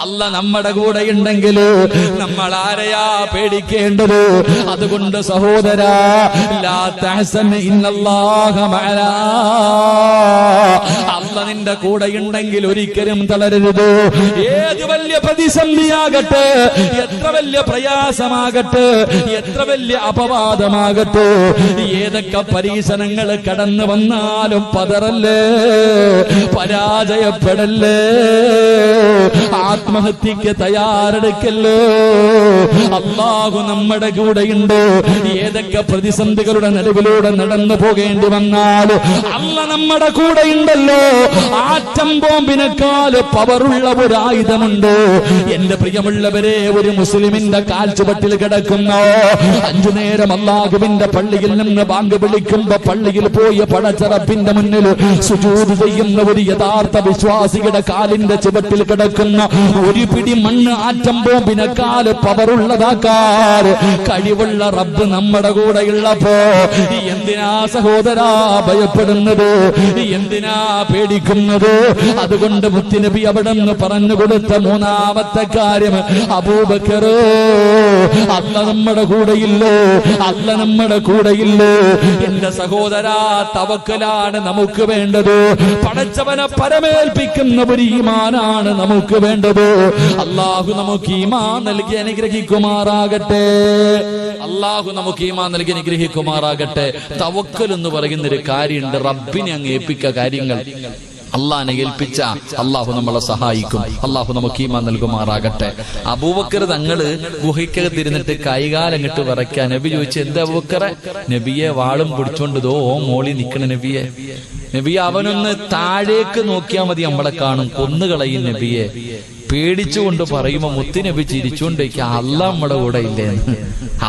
Speaker 1: അല്ല നമ്മുടെ കൂടെ ഉണ്ടെങ്കിൽ നമ്മൾ ആരെയാ പേടിക്കേണ്ടത്? അതുകൊണ്ട് സഹോദരാ, ലാ തഹ്സൻ ഇന്നല്ലാഹ മഅനാ. അല്ല നിന്റെ കൂടെ ഉണ്ടെങ്കിൽ ഒരിക്കലും തളരരുത്. ഏത് വലിയ പ്രതിസന്ധിയാകട്ടെ, എത്ര വലിയ പ്രയാസമാകട്ടെ, എത്ര വലിയ അപവാദമാകട്ടെ, ഏതൊക്കെ പരീക്ഷണങ്ങൾ കടന്നു വന്നാലും പതറല്ലേ, പരാജയപ്പെടല്ലേ, ആത്മഹത്യക്ക് തയ്യാറെടുക്കല്ലോ. അല്ലാഹു നമ്മുടെ കൂടെയുണ്ട്. ഏതൊക്കെ പ്രതിസന്ധികളുടെ നടുവിലൂടെ നടന്നു പോകേണ്ടി വന്നാലും അല്ല നമ്മുടെ കൂടെയുണ്ടല്ലോ. ആറ്റം ബോംബിനേക്കാൾ പവറുള്ള ഒരു ആയുധമുണ്ടോ? എന്റെ പ്രിയമുള്ളവരെ, ഒരു മുസ്ലിമിന്റെ കാൽച്ചുവട്ടിൽ കിടക്കുന്ന 5 നേരം അല്ലാഹുവിന്റെ പള്ളിയിൽ നിന്ന് ബാങ്ക് വിളിക്കുമ്പോ പള്ളിയിൽ പോയി പടച്ചറപ്പിന്റെ മുന്നിൽ സുജൂദ് ചെയ്യുന്ന ഒരു യഥാർത്ഥ വിശ്വാസിയുടെ കാലിന്റെ ചുവട്ടിൽ കിടക്കുന്ന ഒരു പിടി മണ്ണ് ആറ്റം ബോംബിനേക്കാൾ പവറുള്ളതാക്കാർ കഴിവുള്ള റബ്ബ് നമ്മുടെ കൂടെയുള്ളപ്പോ എന്തിനാ സഹോദരാ ഭയപ്പെടുന്നത്? എന്തിനാ പേടിക്കുന്നത്? അതുകൊണ്ട് മുത്തുനബി അവിടെ നിന്ന് പറഞ്ഞു കൊടുത്ത 3ാമത്തെ കാര്യം, അബൂബക്കർ, അല്ല നമ്മുടെ കൂടെയില്ലോ, അല്ല നമ്മുടെ കൂടെയില്ലോ. എന്റെ സഹോദരാ, തവക്കലാണ് നമുക്ക് വേണ്ടത്. പടച്ചവനെ പരമേൽപ്പിക്കുന്ന ഒരു ഈമാനാണ് നമുക്ക് വേണ്ടത്. അല്ലാഹു നമുക്ക് ഈമാൻ നൽകി അനുഗ്രഹിക്കുമാറാകട്ടെ. അല്ലാഹു നമുക്ക് ഈമാൻ നൽകി അനുഗ്രഹിക്കുമാറാകട്ടെ. തവക്കൽ എന്ന് പറയുന്ന ഒരു കാര്യമുണ്ട്. റബ്ബിനെ അങ്ങ് ഏൽപ്പിക്ക കാര്യങ്ങൾ. അള്ളാഹിനെ ഏൽപ്പിച്ച അള്ളാഹു നമ്മളെ സഹായിക്കും. അള്ളാഹു നമുക്ക് ഈമാൻ നൽകുമാറാകട്ടെ. അബൂബക്കർ തങ്ങള് ഗുഹയ്ക്കകത്തിരുന്നിട്ട് കൈകാലങ്ങിട്ട് വിറയ്ക്കാൻ. നബി ചോദിച്ചു, എന്താ അബൂബക്കറെ? നബിയെ വാളും പിടിച്ചോണ്ടതോ മോളി നിക്കണ നബിയെ. നബിയെ, അവനൊന്ന് താഴേക്ക് നോക്കിയാൽ മതി, നമ്മളെ കാണും, കൊന്നുകളയും നബിയെ. പേടിച്ചുകൊണ്ട് പറയുമ്പോ മുത്തുനബി ചിരിച്ചുകൊണ്ടേക്ക്, അല്ല നമ്മുടെ കൂടെ ഇല്ലേ?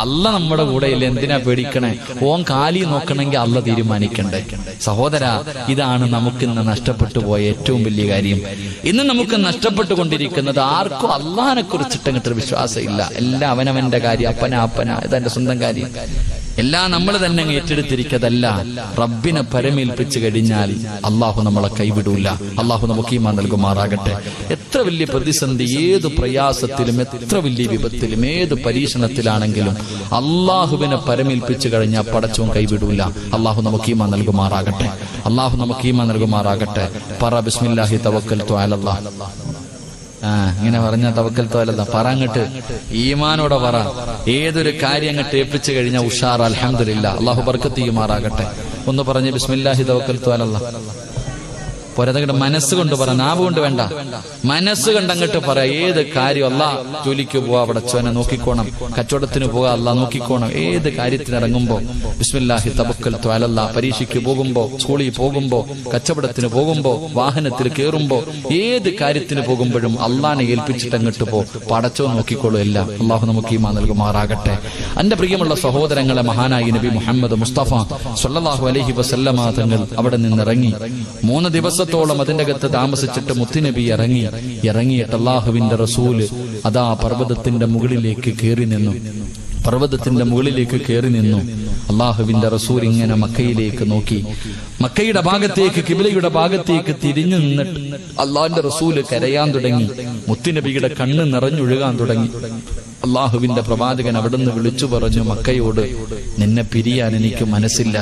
Speaker 1: അല്ല നമ്മുടെ കൂടെ ഇല്ല, എന്തിനാ പേടിക്കണേ? ഓൻ കാലി നോക്കണമെങ്കിൽ അല്ല തീരുമാനിക്കണ്ടേ? സഹോദരാ, ഇതാണ് നമുക്കിന്ന് നഷ്ടപ്പെട്ടു പോയ ഏറ്റവും വലിയ കാര്യം. ഇന്ന് നമുക്ക് നഷ്ടപ്പെട്ടുകൊണ്ടിരിക്കുന്നത് ആർക്കും അള്ളാഹിനെ കുറിച്ചിട്ടങ്ങോട്ടൊരു വിശ്വാസം ഇല്ല. എല്ലാം അവനവന്റെ കാര്യം, അപ്പന ഇതെന്റെ സ്വന്തം കാര്യം, എല്ലാം നമ്മൾ തന്നെ ഏറ്റെടുത്തിരിക്കതല്ല. റബ്ബിനെ പരമേൽപ്പിച്ചു കഴിഞ്ഞാൽ അള്ളാഹു നമ്മളെ കൈവിടൂല. അള്ളാഹു നമുക്ക് ഈമാൻ നൽകുമാറാകട്ടെ. എത്ര വലിയ പ്രതിസന്ധി, ഏത് പ്രയാസത്തിലും, എത്ര വലിയ വിപത്തിലും, ഏത് പരീക്ഷണത്തിലാണെങ്കിലും അള്ളാഹുവിനെ പരമേൽപ്പിച്ചു കഴിഞ്ഞാൽ പടച്ചവൻ കൈവിടൂല. അള്ളാഹു നമുക്ക് ഈമാൻ നൽകുമാറാകട്ടെ. അള്ളാഹു നമുക്ക് ഈമാൻ നൽകുമാറാകട്ടെ. പറ, ബിസ്മില്ലാഹി തവക്കൽതു അലല്ലാഹ്. ഇങ്ങനെ പറഞ്ഞ തവക്കൽതു അലല്ലാഹ് പറങ്ങട്ട് ഈമാനോടെ പറ. ഏതൊരു കാര്യം അങ്ങോട്ട് ഏൽപ്പിച്ചു കഴിഞ്ഞാൽ ഉഷാർ. അൽഹംദുലില്ലാഹ്. അള്ളാഹു ബർക്കത്ത് ചെയ്യുമാറാകട്ടെ. ഒന്ന് പറഞ്ഞ് ബിസ്മില്ലാഹി തവക്കൽതു അലല്ലാഹ്. പോരാതങ്ങട്ട് മനസ്സുകൊണ്ട് പറ, നാവ് കൊണ്ട് വേണ്ട, മനസ്സ് കണ്ടങ്ങട്ട് പറ. ഏത് കാര്യം, അല്ലാ ജോലിക്ക് പോവാ, അവിടെ ചോനെ നോക്കിക്കോണം, കച്ചവടത്തിന് പോവാ, അല്ലാ നോക്കിക്കോണം. ഏത് കാര്യത്തിന് ഇറങ്ങുമ്പോ ബിസ്മില്ലാഹി തവക്കൽതു അലല്ലാഹ്. പരീക്ഷയ്ക്ക് പോകുമ്പോ, സ്കൂളിൽ പോകുമ്പോ, കച്ചവടത്തിന് പോകുമ്പോ, വാഹനത്തിൽ കയറുമ്പോ, ഏത് കാര്യത്തിന് പോകുമ്പോഴും അള്ളാനെ ഏൽപ്പിച്ചിട്ട് അങ്ങോട്ട് പോ, പടച്ചോ നോക്കിക്കോളൂ എല്ലാം. അള്ളാഹു നമുക്ക് ഈമാൻ നൽകുമാറാകട്ടെ. എന്റെ പ്രിയമുള്ള സഹോദരങ്ങളെ, മഹാനായി നബി മുഹമ്മദ് മുസ്തഫ സ്വല്ലല്ലാഹു അലൈഹി വസല്ലമ തങ്ങൾ അവിടെ നിന്നിറങ്ങി. 3 ദിവസത്തോളം അതിന്റെ അകത്ത് താമസിച്ചിട്ട് മുത്തുനബി ഇറങ്ങിയിട്ട് അല്ലാഹുവിന്റെ റസൂല് അതാ പർവ്വതത്തിന്റെ മുകളിലേക്ക് കയറി നിന്നു. അല്ലാഹുവിന്റെ റസൂൽ ഇങ്ങനെ മക്കയിലേക്ക് നോക്കി. മക്കയുടെ ഭാഗത്തേക്ക്, കിബിലയുടെ ഭാഗത്തേക്ക് തിരിഞ്ഞു നിന്നിട്ട് അള്ളാഹിന്റെ റസൂല് കരയാൻ തുടങ്ങി. മുത്തുനബിയുടെ കണ്ണ് നിറഞ്ഞൊഴുകാൻ തുടങ്ങി. അള്ളാഹുവിന്റെ പ്രവാചകൻ അവിടുന്ന് വിളിച്ചു പറഞ്ഞു മക്കയോട്, നിന്നെ പിരിയാൻ എനിക്ക് മനസ്സില്ല.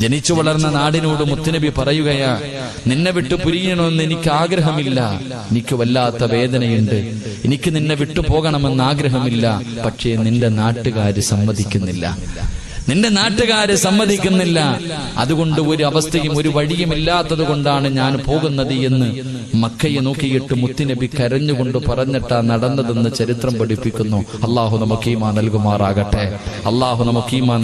Speaker 1: ജനിച്ചു വളർന്ന നാടിനോട് മുത്തുനബി പറയുകയാ, നിന്നെ വിട്ടു പിരിയണമെന്ന് എനിക്ക് ആഗ്രഹമില്ല. എനിക്ക് വല്ലാത്ത വേദനയുണ്ട്. എനിക്ക് നിന്നെ വിട്ടു പോകണമെന്ന് ആഗ്രഹമില്ല. പക്ഷേ നിന്റെ നാട്ടുകാര് സമ്മതിക്കുന്നില്ല. അതുകൊണ്ട് ഒരു അവസ്ഥയും ഒരു വഴിയും ഇല്ലാത്തത് കൊണ്ടാണ് ഞാൻ പോകുന്നത് എന്ന് മക്കയെ നോക്കിയിട്ട് മുത്തുനബി കരഞ്ഞുകൊണ്ട് പറഞ്ഞിട്ടാ നടന്നതെന്ന് ചരിത്രം പഠിപ്പിക്കുന്നു. അള്ളാഹു നമുക്ക് ഈമാൻ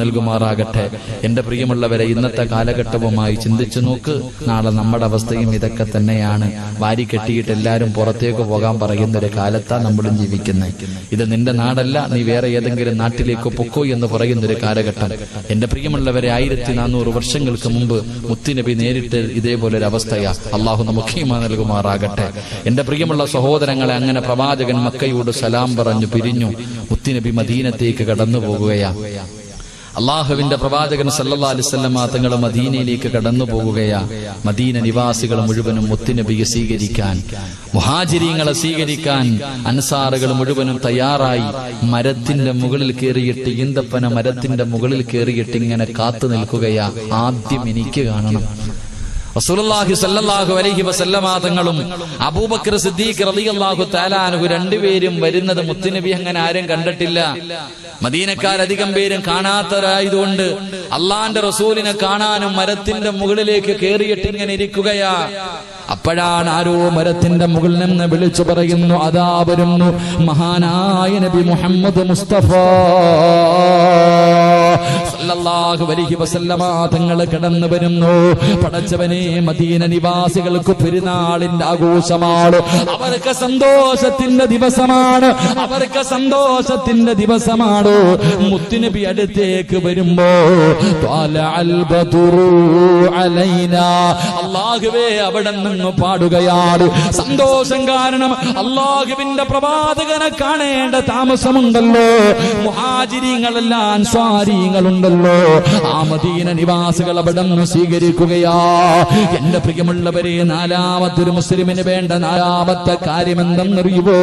Speaker 1: നൽകുമാറാകട്ടെ. എന്റെ പ്രിയമുള്ളവരെ, ഇന്നത്തെ കാലഘട്ടവുമായി ചിന്തിച്ചു നോക്ക്. നാളെ നമ്മുടെ അവസ്ഥയും ഇതൊക്കെ തന്നെയാണ്. വാരി കെട്ടിയിട്ട് എല്ലാവരും പുറത്തേക്ക് പോകാൻ പറയുന്ന ഒരു കാലത്താണ് നമ്മളും ജീവിക്കുന്നത്. ഇത് നിന്റെ നാടല്ല, നീ വേറെ ഏതെങ്കിലും നാട്ടിലേക്ക് പൊക്കോ എന്ന് പറയുന്നൊരു കാലഘട്ടം. എന്റെ പ്രിയമുള്ളവരെ, 1400 വർഷങ്ങൾക്ക് മുമ്പ് മുത്തുനബി നേരിട്ട് ഇതേപോലെ ഒരു അവസ്ഥയാ. അള്ളാഹു നമുക്ക് ഈമാൻ നൽകുമാറാകട്ടെ. എന്റെ പ്രിയമുള്ള സഹോദരങ്ങളെ, അങ്ങനെ പ്രവാചകൻ മക്കയോട് സലാം പറഞ്ഞു പിരിഞ്ഞു. മുത്തുനബി മദീനത്തേക്ക് കടന്നു പോകുകയാ. അള്ളാഹുവിന്റെ പ്രവാചകൻ സല്ലല്ലാഹു അലൈഹി വസല്ലം തങ്ങൾ മദീനയിലേക്ക് കടന്നു പോകുകയാ. മദീന നിവാസികൾ മുഴുവനും മുത്തുനബിയെ സ്വീകരിക്കാൻ, മുഹാജിരീങ്ങളെ സ്വീകരിക്കാൻ അൻസാറുകൾ മുഴുവനും തയ്യാറായി. മരത്തിന്റെ മുകളിൽ കയറിയിട്ട്, ഈന്തപ്പന മരത്തിന്റെ മുകളിൽ കയറിയിട്ട് ഇങ്ങനെ കാത്തു നിൽക്കുകയാ. ആദ്യം എനിക്ക് കാണണം. റസൂലുള്ളാഹി സ്വല്ലല്ലാഹു അലൈഹി വസല്ലമ തങ്ങളും അബൂബക്കർ സിദ്ദീഖ് റളിയല്ലാഹു തആല അൻഹു രണ്ടുപേരും വരുന്നത് മുത്തുനബി അങ്ങനെ ആരും കണ്ടിട്ടില്ല. മദീനക്കാരധികം പേരും കാണാത്തവരായതുകൊണ്ട് അള്ളാന്റെ റസൂലിനെ കാണാനും മരത്തിന്റെ മുകളിലേക്ക് കയറിയിട്ട് ഇങ്ങനെ ഇരിക്കുകയാ. അപ്പോഴാണ് ആരോ മരത്തിന്റെ മുകളിൽ നിന്ന് വിളിച്ചു പറയുന്നു, അതാ വരുന്നു മഹാനായ നബി മുഹമ്മദ് മുസ്തഫ സല്ലല്ലാഹു അലൈഹി വസല്ലമ തങ്ങൾ കടന്നു വരുന്നു. പടച്ചവനെ, മദീന നിവാസികൾക്ക് പെരുന്നാളിന്റെ ആഘോഷമാണ്, അവർക്ക് സന്തോഷത്തിന്റെ ദിവസമാണ്, അവർക്ക് സന്തോഷത്തിന്റെ ദിവസമാണ്. മുത്തുനബി അടുത്തേക്ക് വരുമ്പോ അല്ലാഹുവേ അവിടെ നിന്ന് പാടുകയാണ്. സന്തോഷം കാരണം അല്ലാഹുവിന്റെ പ്രവാചകനെ കാണേണ്ട താമസമുണ്ടല്ലോ. മുഹാജിരീങ്ങളല്ല, അൻസ്വാരീങ്ങളുണ്ടല്ലോ. ആ മദീന നിവാസികൾ അവിടെ നിന്ന് സ്വീകരിക്കുകയാ. എന്റെ പ്രിയമുള്ളവരെ, നാലാമത്തൊരു മുസ്ലിമിന് വേണ്ട നാലാമത്തെ കാര്യം എന്തെന്നറിയുവോ?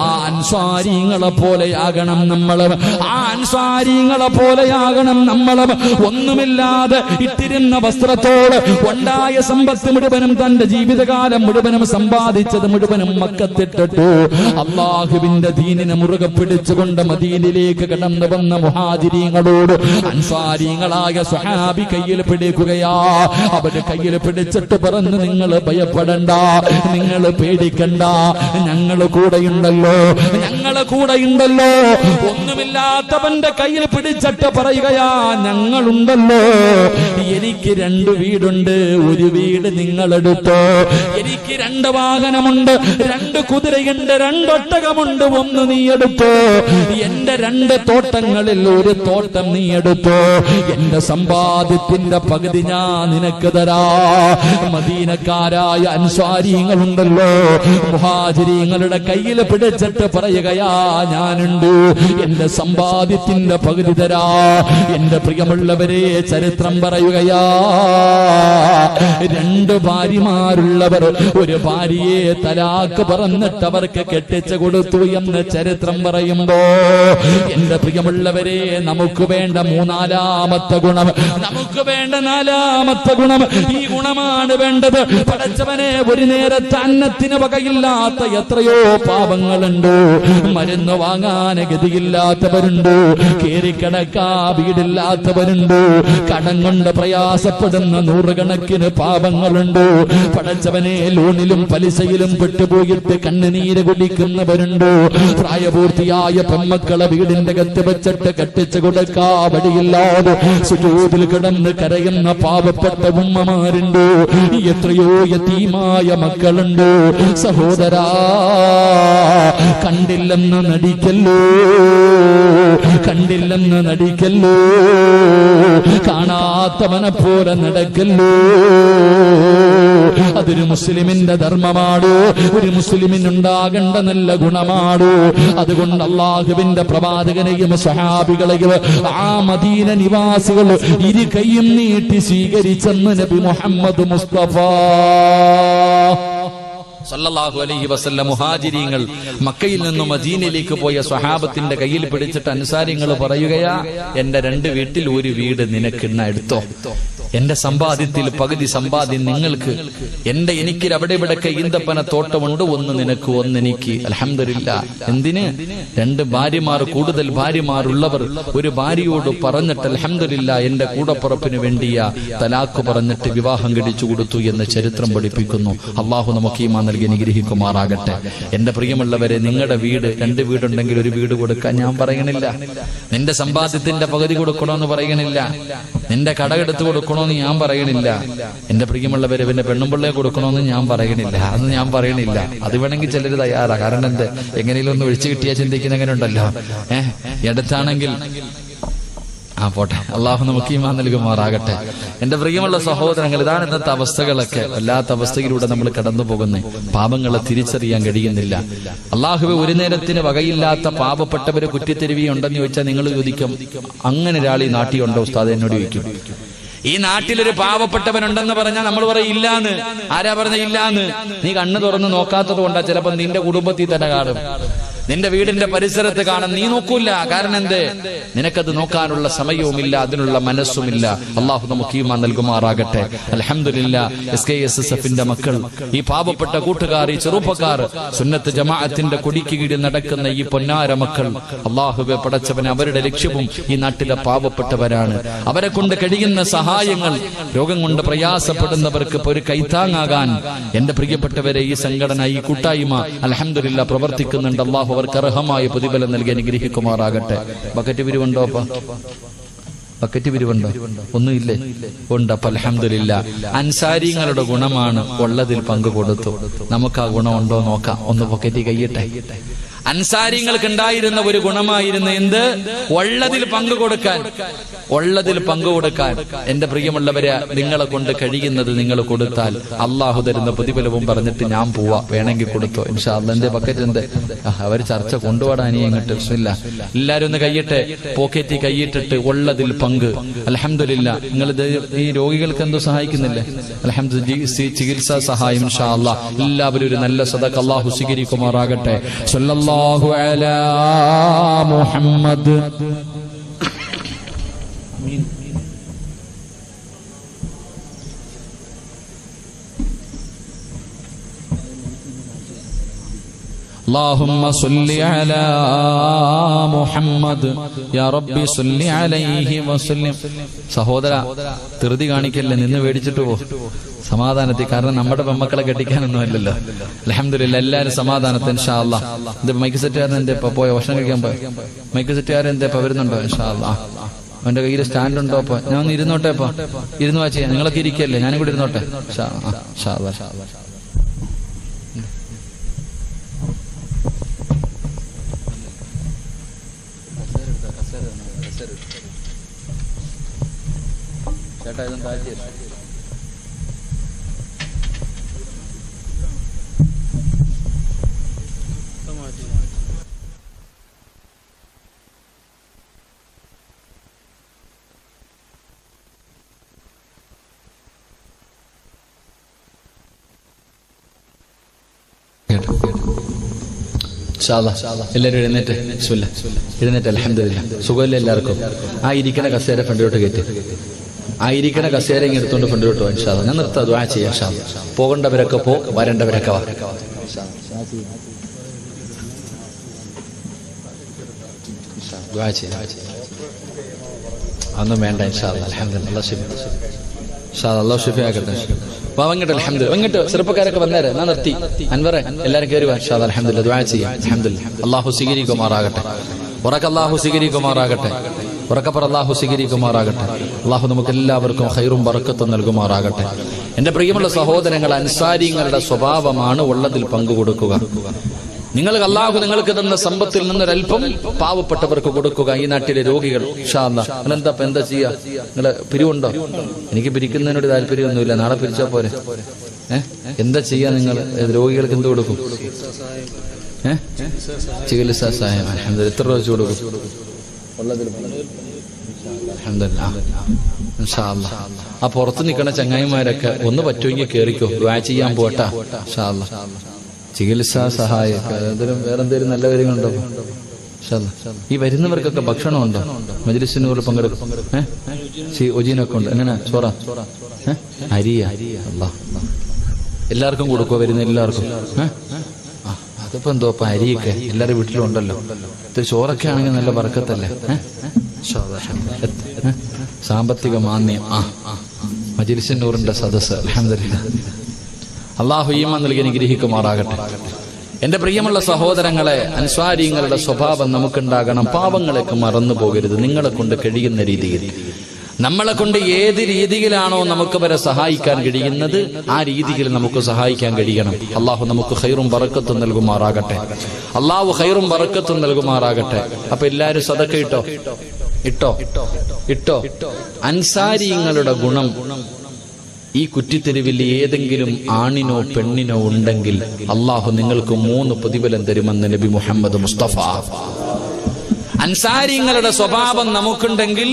Speaker 1: ആ അൻസ്വാരീങ്ങളെ പോലെയാകണം നമ്മളും, ആ അൻസ്വാരീങ്ങളെ പോലെയാകണം നമ്മളും. ഒന്നുമില്ലാതെ ഇട്ടിരുന്ന വസ്ത്രത്തോട് ഉണ്ടായ സമ്പത്ത് മുഴുവനും തന്റെ ജീവിതകാലം മുഴുവനും സമ്പാദിച്ചത് മുഴുവനും മക്കത്തിട്ടിട്ടു അല്ലാഹുവിന്റെ ദീനിനെ മുറുകെ പിടിച്ചുകൊണ്ട് മദീനയിലേക്ക് കടന്നു വന്ന മുഹാജിരീങ്ങളോട് അൻസാരികളായ സ്വഹാബി കയ്യിൽ പിടിക്കുകയാ. അവരുടെ കയ്യിൽ പിടിച്ചിട്ട് പറഞ്ഞു, നിങ്ങൾ ഭയപ്പെടണ്ട, നിങ്ങൾ പേടിക്കണ്ട, ഞങ്ങൾ കൂടെയുണ്ടല്ലോ, ഞങ്ങൾ കൂടെയുണ്ടല്ലോ. ഒന്നുമില്ലാത്തവന്റെ കയ്യിൽ പിടിച്ചിട്ട് പറയുകയാ, ഞങ്ങളുണ്ടല്ലോ. എനിക്ക് 2 വീടുണ്ട്, ഒരു വീട് നിങ്ങളെടുത്തോ. എനിക്ക് 2 വാഹനമുണ്ട്, 2 കുതിരയുണ്ട്, 2 ഒട്ടകമുണ്ട്, 1 നീ എടുത്തോ. എന്റെ 2 തോട്ടങ്ങളിൽ ഒരു തോട്ടം നീ എടുത്തോ. എന്റെ സമ്പാദ്യത്തിന്റെ പകുതി ഞാൻ നിനക്ക് തരാ. മദീനക്കാരായ അൻസ്വാരികളുണ്ടല്ലോ, മുഹാജിരീങ്ങളുടെ കയ്യിൽ പിടിച്ചിട്ട് പറയുകയാ, ഞാനുണ്ട്, എന്റെ സമ്പാദ്യത്തിന്റെ പകുതി തരാ. എന്റെ പ്രിയമുള്ളവരെ, ചരിത്രം പറയുകയാ, 2 ഭാര്യമാരുള്ളവർ ഒരു ഭാര്യയെ തലാക്ക് പറഞ്ഞിട്ട് അവർക്ക് കെട്ടിച്ചു കൊടുത്തു എന്ന് ചരിത്രം പറയുമ്പോ, എന്റെ പ്രിയമുള്ളവരെ, നമുക്ക് വേണ്ട 3-ാമത്തെ ഗുണം, നമുക്ക് വേണ്ട 4-ാമത്തെ ഗുണം, ഈ ഗുണമാണ് വേണ്ടത്. പടച്ചവനെ, ഒരു നേരത്തെ അന്നത്തിന് വകയില്ലാത്ത എത്രയോ പാപങ്ങളുണ്ട്. മരുന്ന് വാങ്ങാൻ ഗതിയില്ലാത്തവരുണ്ട്, കേറിക്കിടക്കാ വീടില്ലാത്തവരുണ്ട്, കടം കൊണ്ട് പ്രയാസപ്പെടുന്ന 100 കണക്കിന് പാപങ്ങളുണ്ട്. പടച്ചവനെ, ലോണിലും പലിശയിലും പെട്ടുപോയിട്ട് കണ്ണുനീര് കുടിക്കുന്നവരുണ്ട്. പ്രായപൂർത്തിയായ പെൺമക്കളെ വീടിന്റെ അകത്ത് വെച്ചിട്ട് കെട്ടിച്ചു കൊടുക്കാ വഴിയില്ലാതെ സുജൂദിൽ കിടന്ന് കരയുന്ന പാവപ്പെട്ട ഉമ്മമാരുണ്ട്. എത്രയോ യതീമായ മക്കളുണ്ട്. സഹോദരാ, കണ്ടില്ലെന്ന് നടിക്കല്ലോ, കണ്ടില്ലെന്ന് നടിക്കല്ലോ, കാണാത്തവനെ പോലെ നടക്കല്ലോ. അതൊരു മുസ്ലിമിന്റെ ധർമ്മമാണ്, ഒരു മുസ്ലിമിനുണ്ടാകേണ്ട നല്ല ഗുണമാണ്. അതുകൊണ്ട് അല്ലാഹുവിന്റെ പ്രവാചകനെയും സ്വഹാബികളെയും ആ മദീന നിവാസികൾ ഇരു കൈയും നീട്ടി സ്വീകരിച്ചെന്ന് നബി മുഹമ്മദ് മുസ്തഫ സല്ലല്ലാഹു അലൈഹി വസല്ലം. മുഹാജിരീങ്ങൾ മക്കയിൽ നിന്നും മദീനയിലേക്ക് പോയ സ്വഹാബത്തിന്റെ കയ്യിൽ പിടിച്ചിട്ട് അൻസാരിങ്ങൾ പറയുകയാ, എന്റെ 2 വീട്ടിൽ ഒരു വീട് നിനക്കിണ്ണ എടുത്തോ. എന്റെ സമ്പാദ്യത്തിൽ പകുതി സമ്പാദ്യം നിങ്ങൾക്ക്. എനിക്ക് അവിടെ ഇവിടൊക്കെ ഈന്തപ്പന തോട്ടമുണ്ട്, 1 നിനക്ക് 1 എനിക്ക്. അൽഹംദുലില്ലാഹ്. എന്തിന്? 2 ഭാര്യമാർ, കൂടുതൽ ഭാര്യമാരുള്ളവർ ഒരു ഭാര്യയോട് പറഞ്ഞിട്ട് അൽഹംദുലില്ലാഹ് എന്റെ കൂടപ്പുറപ്പിന് വേണ്ടിയ തലാക്ക് പറഞ്ഞിട്ട് വിവാഹം കഴിച്ചു കൊടുത്തു എന്ന് ചരിത്രം പഠിപ്പിക്കുന്നു. അള്ളാഹു നമുക്ക് ഈമാൻ നൽകി അനുഗ്രഹിക്കുമാറാകട്ടെ. എന്റെ പ്രിയമുള്ളവരെ, നിങ്ങളുടെ വീട് 2 വീടുണ്ടെങ്കിൽ ഒരു വീട് കൊടുക്കാൻ ഞാൻ പറയണില്ല. നിന്റെ സമ്പാദ്യത്തിന്റെ പകുതി കൊടുക്കണമെന്ന് പറയണില്ല. നിന്റെ കടമെടുത്ത് കൊടുക്കണമെന്ന് ഞാൻ പറയണില്ല. എന്റെ പ്രിയമുള്ളവരെ, പിന്നെ പെണ്ണുമ്പിള്ളയെ കൊടുക്കണമെന്ന് ഞാൻ പറയണില്ല. അന്ന് ഞാൻ പറയണില്ല. അത് വേണമെങ്കിൽ ചിലർ തയ്യാറാ. കാരണം എന്ത്, എങ്ങനെയും ഒന്ന് ഒഴിച്ചു കിട്ടിയാൽ ചിന്തിക്കുന്ന അങ്ങനെ ഉണ്ടല്ലോ. എടുത്താണെങ്കിൽ പോട്ടെ. അള്ളാഹു നമുക്ക് ഈമാൻ നൽകുമാറാകട്ടെ. എന്റെ പ്രിയമുള്ള സഹോദരങ്ങൾ, ഇതാണ് ഇന്നത്തെ അവസ്ഥകളൊക്കെ. വല്ലാത്ത അവസ്ഥയിലൂടെ നമ്മൾ കടന്നു പോകുന്നത്. പാപങ്ങളെ തിരിച്ചറിയാൻ കഴിയുന്നില്ല. അള്ളാഹുവെ, ഒരു നേരത്തിന് വകയില്ലാത്ത പാപപ്പെട്ടവരെ കുറ്റിത്തെരുവിയുണ്ടെന്ന് ചോദിച്ചാൽ നിങ്ങൾ ചോദിക്കും, അങ്ങനെ ഒരാൾ ഈ നാട്ടിലുണ്ടോ ഉസ്താദ്? എന്നോട് ചോദിക്കും. ഈ നാട്ടിലൊരു പാവപ്പെട്ടവനുണ്ടെന്ന് പറഞ്ഞാൽ നമ്മൾ പറയും ഇല്ലാന്ന്. ആരാ പറഞ്ഞ ഇല്ലാന്ന്? നീ കണ്ണ് തുറന്ന് നോക്കാത്തത് കൊണ്ടാ. ചിലപ്പോ നിന്റെ കുടുംബത്തിൽ തന്നെ കാണും, നിന്റെ വീടിന്റെ പരിസരത്ത് കാണും. നീ നോക്കൂല. കാരണം എന്ത്? നിനക്കത് നോക്കാനുള്ള സമയവുമില്ല, അതിനുള്ള മനസ്സുമില്ല. അള്ളാഹു നമുക്ക് ഈമാൻ നൽകുമാറാകട്ടെ. അൽഹംദുലില്ലാഹ്. SKSSFന്റെ മക്കൾ, ഈ പാവപ്പെട്ട കൂട്ടുകാർ, ഈ ചെറുപ്പക്കാർ, സുന്നത്ത് ജമാഅത്തിന്റെ കൊടിക്ക് കീഴിൽ നടക്കുന്ന ഈ പൊന്നാര മക്കൾ, അള്ളാഹുവെ പടച്ചവനെ, അവരുടെ ലക്ഷ്യവും ഈ നാട്ടിലെ പാവപ്പെട്ടവരാണ്. അവരെ കൊണ്ട് കഴിയുന്ന സഹായങ്ങൾ, രോഗം കൊണ്ട് പ്രയാസപ്പെടുന്നവർക്ക് ഒരു കൈത്താങ്ങാകാൻ എന്റെ പ്രിയപ്പെട്ടവരെ ഈ സംഘടന, ഈ കൂട്ടായ്മ അൽഹംദുലില്ലാഹ് പ്രവർത്തിക്കുന്നുണ്ട്. അള്ളാഹു അവർക്ക് അർഹമായ പ്രതിഫലം നൽകി അനുഗ്രഹിക്കുമാറാകട്ടെ. ബക്കറ്റ് പിരിവുണ്ടോ? ബക്കറ്റ് പിരിവുണ്ടോ? ഒന്നുമില്ലേ? ഉണ്ട്. അപ്പൊ അൽഹംദുലില്ലാ, അൻസാരിങ്ങളുടെ ഗുണമാണ് ഉള്ളതിൽ പങ്കു കൊടുത്തു. നമുക്ക് ആ ഗുണമുണ്ടോ നോക്കാം. ഒന്ന് പൊക്കറ്റി കയ്യിട്ടെ. അൻസാരിങ്ങൾക്ക് ഉണ്ടായിരുന്ന ഒരു ഗുണമായിരുന്നു എന്ത്? ഉള്ളതിൽ പങ്കു കൊടുക്കാൻ. ഉള്ളതിൽ പങ്കുകൊടുക്കാൻ. എന്റെ പ്രിയമുള്ളവരെ, നിങ്ങളെ കൊണ്ട് കഴിയുന്നത് നിങ്ങൾ കൊടുത്താൽ അള്ളാഹു തരുന്ന പ്രതിഫലവും പറഞ്ഞിട്ട് ഞാൻ പോവാ, വേണമെങ്കിൽ കൊടുത്തോ ഇൻഷാ അല്ലാഹ്. എന്റെ ബക്കറ്റ് എന്ത്? അവർ ചർച്ച കൊണ്ടുപോടാൻ ഇങ്ങോട്ട് ഇല്ല. എല്ലാരും ഒന്ന് കയ്യിട്ടെ, പോക്കറ്റി കയ്യിട്ടിട്ട് ഉള്ളതിൽ പങ്ക്. അൽഹംദുലില്ലാ, നിങ്ങൾ ഈ രോഗികൾക്ക് എന്തോ സഹായിക്കുന്നില്ലേ? അൽഹംദുലില്ലാ, ചികിത്സാ സഹായം ഇൻഷാ അല്ലാഹ്. എല്ലാവരും ഒരു നല്ല സദഖ അല്ലാഹു സ്വീകരിക്കുമാറാകട്ടെ. സല്ലല്ലാഹു അലാ മുഹമ്മദ്. اللهم صل على محمد يا ربي صل عليه وسلم. സഹോദര, ധൃതി കാണിക്കല്ലേ, നിന്ന് മേടിച്ചിട്ട് പോ സമാധാനത്തിൽ. കാരണം നമ്മുടെ പെമ്മക്കളെ കെട്ടിക്കാനൊന്നും അല്ലല്ലോ. അൽഹംദുലില്ലാ, എല്ലാവരും സമാധാനത്തിൽ ഇൻഷാ അല്ലാഹ്. ഇത് മൈക്ക് സെറ്റുകാരൻ എന്തേ പോയ ഭക്ഷണം കഴിക്കാൻ പോയ മൈക്ക് സെറ്റുകാരൻ എന്തേ വരുന്നുണ്ടോ? ഇൻഷാ അല്ലാഹ്. അവന്റെ കയ്യിൽ സ്റ്റാൻഡ് ഉണ്ടോ? അപ്പൊ ഞാൻ ഒന്ന് ഇരുന്നോട്ടെ. അപ്പൊ ഇരുന്ന് വാ. നിങ്ങളൊക്കെ ഇരിക്കല്ലേ, ഞാനും കൂടി ഇരുന്നോട്ടെ. ഇൻഷാ അല്ലാഹ്. ചേട്ടാ ഇതും താഴ്ച. എല്ലാവരും എഴുന്നേറ്റ്. എഴുന്നേറ്റ്. അൽഹംദുലില്ലാ, സുഖമില്ല എല്ലാവർക്കും? ആ ഇരിക്കണ കസേര ഫ്രണ്ടിലോട്ട് കയറ്റി. ആ ഇരിക്കണ കസേര ഇങ്ങനെ എടുത്തോണ്ട് ഫ്രണ്ടിലോട്ട് പോകാൻ ഇൻഷാ അല്ലാഹ്. ഞാൻ നിർത്താം, ദുആ ചെയ്യാം ഇൻഷാ അല്ലാഹ്. പോകേണ്ടവരൊക്കെ പോ, വരേണ്ടവരൊക്കെ വാ. ദുആ ചെയ്യാം. അതൊന്നും വേണ്ട ഇൻഷാ അല്ലാഹ്. അൽഹംദുലില്ലാ, അല്ലാഹു ശിഫയാക്കട്ടെ. അങ്ങോട്ട് അൽഹംദുലില്ലാ, അങ്ങോട്ട് ചെറുപ്പക്കാരൊക്കെ വന്നേരെ. ഞാൻ നിർത്തി. അൻവറെ എല്ലാവരും കയറി വാ ഇൻഷാ അല്ലാഹ്. അൽഹംദുലില്ലാ, ദുആ ചെയ്യാം. അൽഹംദുലില്ലാ, അല്ലാഹു സ്വീകരിക്കുമാറാകട്ടെ. ഉറക്കെ അല്ലാഹു സ്വീകരിക്കുമാറാകട്ടെ. ഉറക്കപ്പുറ അല്ലാഹു സ്വീകരിക്കുമാറാകട്ടെ. അല്ലാഹു നമുക്ക് എല്ലാവർക്കും ഖൈറും ബറക്കത്തും നൽകുമാറാകട്ടെ. എന്റെ പ്രിയമുള്ള സഹോദരങ്ങൾ, അൻസാരിങ്ങളുടെ സ്വഭാവമാണ് ഉള്ളതിൽ പങ്കുകൊടുക്കുക. നിങ്ങൾക്ക് അല്ലാഹു നിങ്ങൾക്ക് തന്ന സമ്പത്തിൽ നിന്നൊരൽപ്പം പാവപ്പെട്ടവർക്ക് കൊടുക്കുക. ഈ നാട്ടിലെ രോഗികൾ ഇൻഷാ അല്ലാഹ്. എന്താ ചെയ്യാ? നിങ്ങളെ പിരിവുണ്ടോ? എനിക്ക് പിരിക്കുന്നതിനോട് താല്പര്യമൊന്നുമില്ല. നാളെ പിരിച്ചാ പോരെ. എന്താ ചെയ്യാ? നിങ്ങൾ രോഗികൾക്ക് എന്ത് കൊടുക്കും? ചികിത്സാ സഹായം. അൽഹംദുലില്ലാ, എത്ര രൂപ വെച്ച് കൊടുക്കും? ഇൻഷാ അല്ലാഹ്. ആ പുറത്ത് നിൽക്കണ ചങ്ങായിമാരൊക്കെ ഒന്ന് പറ്റുമെങ്കിൽ കേറിക്കോ, ദുആ ചെയ്യാൻ പോട്ടാ ഇൻഷാ അല്ലാഹ്. ചികിത്സാ സഹായം വേറെന്തേലും നല്ല കാര്യങ്ങളുണ്ടോ? ഈ വരുന്നവർക്കൊക്കെ ഭക്ഷണമുണ്ടോ? മജ്ലിസിനോട് പങ്കെടുക്കും. ഒജീനൊക്കെ ഉണ്ട്. എങ്ങനെ? ചോറ, അരിയ? അല്ലാഹ്, എല്ലാവർക്കും കൊടുക്കുക. വരുന്ന എല്ലാവർക്കും. അതിപ്പോ എന്തോ ഇപ്പൊ അരിയൊക്കെ എല്ലാവരുടെ വീട്ടിലും ഉണ്ടല്ലോ. ഇത്തിരി ചോറൊക്കെ ആണെങ്കിൽ നല്ല ബർക്കത്തല്ലേ? സാമ്പത്തിക മാന്യം. മജ്ലിസിനൂറിന്റെ സദസ്സ്. അൽഹംദുലില്ലാ, അല്ലാഹു ഈമാൻ നൽകി അനുഗ്രഹിക്കുമാറാകട്ടെ. എന്റെ പ്രിയമുള്ള സഹോദരങ്ങളെ, അൻസ്വാരിങ്ങളുടെ സ്വഭാവം നമുക്കുണ്ടാകണം. പാവങ്ങളൊക്കെ മറന്നു പോകരുത്. നിങ്ങളെ കൊണ്ട് കഴിയുന്ന രീതിയിൽ, നമ്മളെ കൊണ്ട് ഏത് രീതിയിലാണോ നമുക്ക് വരെ സഹായിക്കാൻ കഴിയുന്നത്, ആ രീതിയിൽ നമുക്ക് സഹായിക്കാൻ കഴിയണം. അല്ലാഹു നമുക്ക് ഖൈറും ബറക്കത്തും നൽകുമാറാകട്ടെ. അല്ലാഹു ഖൈറും ബറക്കത്തും നൽകുമാറാകട്ടെ. അപ്പൊ എല്ലാരും സദഖ ഇട്ടോ. അൻസാരിങ്ങളുടെ ഗുണം ഈ കുറ്റിത്തെരുവിൽ ഏതെങ്കിലും ആണിനോ പെണ്ണിനോ ഉണ്ടെങ്കിൽ അല്ലാഹു നിങ്ങൾക്ക് 3 പ്രതിഫലം തരുമെന്ന് നബി മുഹമ്മദ് മുസ്തഫ. അൻസാരിങ്ങളുടെ സ്വഭാവം നമുക്കുണ്ടെങ്കിൽ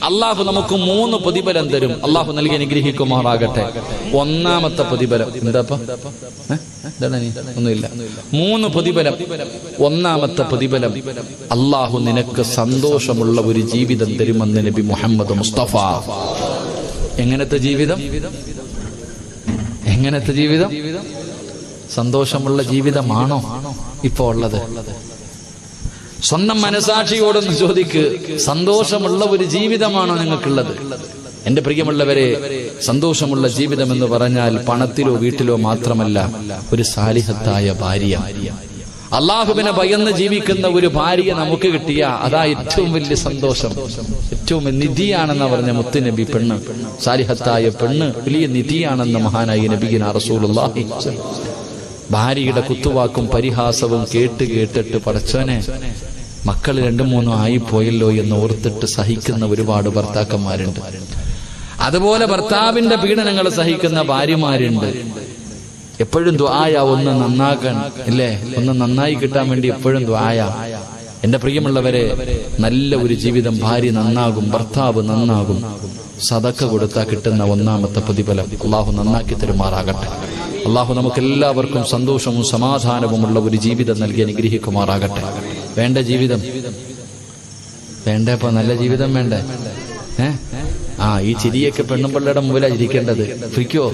Speaker 1: അല്ലാഹു നമുക്ക് 3 പ്രതിഫലം തരും. അല്ലാഹു നൽകി അനുഗ്രഹിക്കുമാറാകട്ടെ. ഒന്നാമത്തെ പ്രതിഫലം എന്താ? ഒന്നുമില്ല. 3 പ്രതിഫലം. ഒന്നാമത്തെ പ്രതിഫലം, അല്ലാഹു നിനക്ക് സന്തോഷമുള്ള ഒരു ജീവിതം തരുമെന്ന് നബി മുഹമ്മദ് മുസ്തഫ. എങ്ങനത്തെ ജീവിതം? സന്തോഷമുള്ള ജീവിതമാണോ ഇപ്പോ ഉള്ളത്? സ്വന്തം മനസാക്ഷിയോടൊന്ന് ചോദിക്ക്, സന്തോഷമുള്ള ഒരു ജീവിതമാണോ നിങ്ങൾക്കുള്ളത്? എന്റെ പ്രിയമുള്ളവരെ, സന്തോഷമുള്ള ജീവിതം എന്ന് പറഞ്ഞാൽ പണത്തിലോ വീട്ടിലോ മാത്രമല്ല, ഒരു സാലിഹത്തായ ഭാര്യ, അള്ളാഹുവിനെ ഭയന്ന് ജീവിക്കുന്ന ഒരു ഭാര്യയെ നമുക്ക് കിട്ടിയ അതാ ഏറ്റവും വലിയ സന്തോഷം, ഏറ്റവും നിധിയാണെന്ന് പറഞ്ഞ മുത്തുനബി. പെണ്ണ്, സാലിഹത്തായ പെണ്ണ് വലിയ നിധിയാണെന്ന് മഹാനായ നബിയിന റസൂലുള്ളാഹി. ഭാര്യയുടെ കുത്തുവാക്കും പരിഹാസവും കേട്ടിട്ട് പടച്ചോനെ മക്കൾ 2-3 ആയിപ്പോയല്ലോ എന്ന് ഓർത്തിട്ട് സഹിക്കുന്ന ഒരുപാട് ഭർത്താക്കന്മാരുണ്ട്. അതുപോലെ ഭർത്താവിന്റെ പീഡനങ്ങൾ സഹിക്കുന്ന ഭാര്യമാരുണ്ട്. എപ്പോഴും ദുആയ ഒന്ന് നന്നാക്കാൻ ഇല്ലേ, ഒന്ന് നന്നായി കിട്ടാൻ വേണ്ടി എപ്പോഴും ദുആയ. എന്റെ പ്രിയമുള്ളവരെ, നല്ല ഒരു ജീവിതം, ഭാര്യ നന്നാകും, ഭർത്താവ് നന്നാകും. സദക്ക കൊടുത്താൽ കിട്ടുന്ന ഒന്നാമത്തെ പ്രതിഫലം അള്ളാഹു നന്നാക്കി തരുമാറാകട്ടെ. അള്ളാഹു നമുക്കെല്ലാവർക്കും സന്തോഷവും സമാധാനവുമുള്ള ഒരു ജീവിതം നൽകി അനുഗ്രഹിക്കുമാറാകട്ടെ. വേണ്ട ജീവിതം വേണ്ടേ? ഇപ്പൊ നല്ല ജീവിതം വേണ്ടേ? ഈ ചിരിയൊക്കെ പെണ്ണുമ്പിള്ളയുടെ മുമ്പിലാണ് ഇരിക്കേണ്ടത്. ഫ്രിക്കോ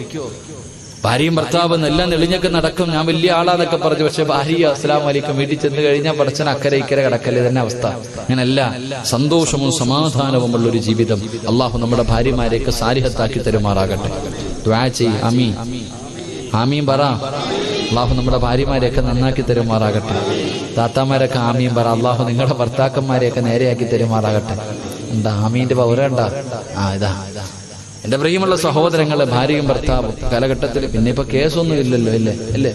Speaker 1: ഭാര്യയും ഭർത്താവും എല്ലാം തെളിഞ്ഞൊക്കെ നടക്കും, ഞാൻ വലിയ ആളാന്നൊക്കെ പറഞ്ഞു. പക്ഷെ ഭാര്യ അസ്സലാമു അലൈക്കും വീട്ടിൽ ചെന്ന് കഴിഞ്ഞാൽ പടച്ചൻ അക്കരെ ഇക്കരെ കിടക്കല്ലേ തന്നെ അവസ്ഥ. അങ്ങനല്ല, സന്തോഷവും സമാധാനവുമുള്ള ഒരു ജീവിതം അള്ളാഹു നമ്മുടെ ഭാര്യമാരെയൊക്കെ സാലിഹത്താക്കി തരുമാറാകട്ടെ. ദുആ ചെയ്യ്, ആമീൻ ആമീൻ പറ. അള്ളാഹു നമ്മുടെ ഭാര്യമാരെയൊക്കെ നന്നാക്കി തരുമാറാകട്ടെ. താത്താമാരൊക്കെ ആമീൻ പറ. അള്ളാഹു നിങ്ങളുടെ ഭർത്താക്കന്മാരെയൊക്കെ നേരെയാക്കി തരുമാറാകട്ടെ. എന്താ ആമീന്റെ പൗരണ്ട? ഇതാ എന്റെ പ്രിയമുള്ള സഹോദരങ്ങളെ, ഭാര്യയും ഭർത്താവും കാലഘട്ടത്തിൽ പിന്നെ ഇപ്പൊ കേസൊന്നും ഇല്ലല്ലോ, അല്ലേ?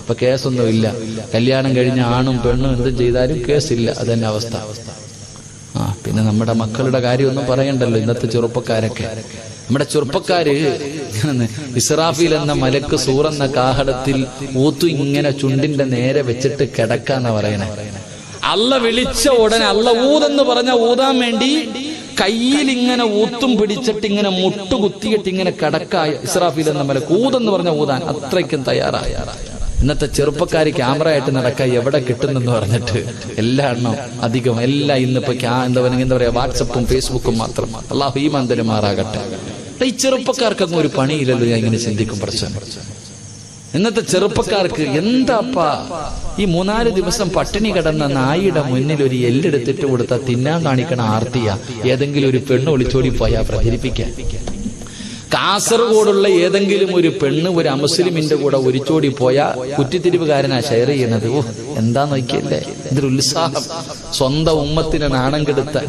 Speaker 1: ഇപ്പൊ കേസൊന്നും ഇല്ല. കല്യാണം കഴിഞ്ഞ ആണും പെണ്ണും എന്തും ചെയ്താലും കേസില്ല. അതന്നെ അവസ്ഥ. പിന്നെ നമ്മുടെ മക്കളുടെ കാര്യമൊന്നും പറയണ്ടല്ലോ. ഇന്നത്തെ ചെറുപ്പക്കാരൊക്കെ, നമ്മുടെ ചെറുപ്പക്കാര് ഇസ്രാഫീൽ എന്ന മലക്ക് സൂറെന്ന കാഹളത്തിൽ ഊത്തു ഇങ്ങനെ ചുണ്ടിന്റെ നേരെ വെച്ചിട്ട് കിടക്കാന്നാ പറയണേ. അള്ള വിളിച്ച ഉടനെ അള്ള ഊതെന്ന് പറഞ്ഞ ഊതാൻ വേണ്ടി കയ്യിൽ ഇങ്ങനെ ഊത്തും പിടിച്ചിട്ട് ഇങ്ങനെ മുട്ടുകുത്തിയിട്ട് ഇങ്ങനെ കിടക്കായ ഇസ്രാഫീൽ എന്ന മലക്ക് ഊതെന്ന് പറഞ്ഞ ഊതാൻ അത്രയ്ക്കും തയ്യാറായ ഇന്നത്തെ ചെറുപ്പക്കാര് ക്യാമറ ആയിട്ട് നടക്കാൻ എവിടെ കിട്ടുന്നെന്ന് പറഞ്ഞിട്ട് എല്ലാ എണ്ണം അധികം എല്ലാം ഇന്നിപ്പോ എന്താ പറയാ വാട്സപ്പും ഫേസ്ബുക്കും മാത്രം. അള്ളാഹു ഈമാൻ തരുമാറാകട്ടെ. ഈ ചെറുപ്പക്കാർക്കൊന്നും ഒരു പണിയില്ലല്ലോ. ഞാൻ ഇങ്ങനെ ചിന്തിക്കും, പഠിച്ചാൽ ഇന്നത്തെ ചെറുപ്പക്കാർക്ക് എന്താപ്പാ ഈ 3-4 ദിവസം പട്ടിണി കിടന്ന നായിയുടെ മുന്നിൽ ഒരു എല്ലെടുത്തിട്ട് കൊടുത്താൽ തിന്നാൻ കാണിക്കണ ആർത്തിയ ഏതെങ്കിലും ഒരു പെണ്ണ് ഒളിച്ചോടി പോയാ പ്രചരിപ്പിക്കാൻ. കാസർഗോഡുള്ള ഏതെങ്കിലും ഒരു പെണ്ണ് ഒരു അമുസ്ലിമിന്റെ കൂടെ ഒരിച്ചോടി പോയാ കുറ്റിത്തിരിവുകാരനാ ഷെയർ ചെയ്യുന്നത്. എന്താ നോക്കിയല്ലേ ഇതൊരു ഉത്സാഹം, സ്വന്തം ഉമ്മത്തിന് നാണം കെടുത്താൻ.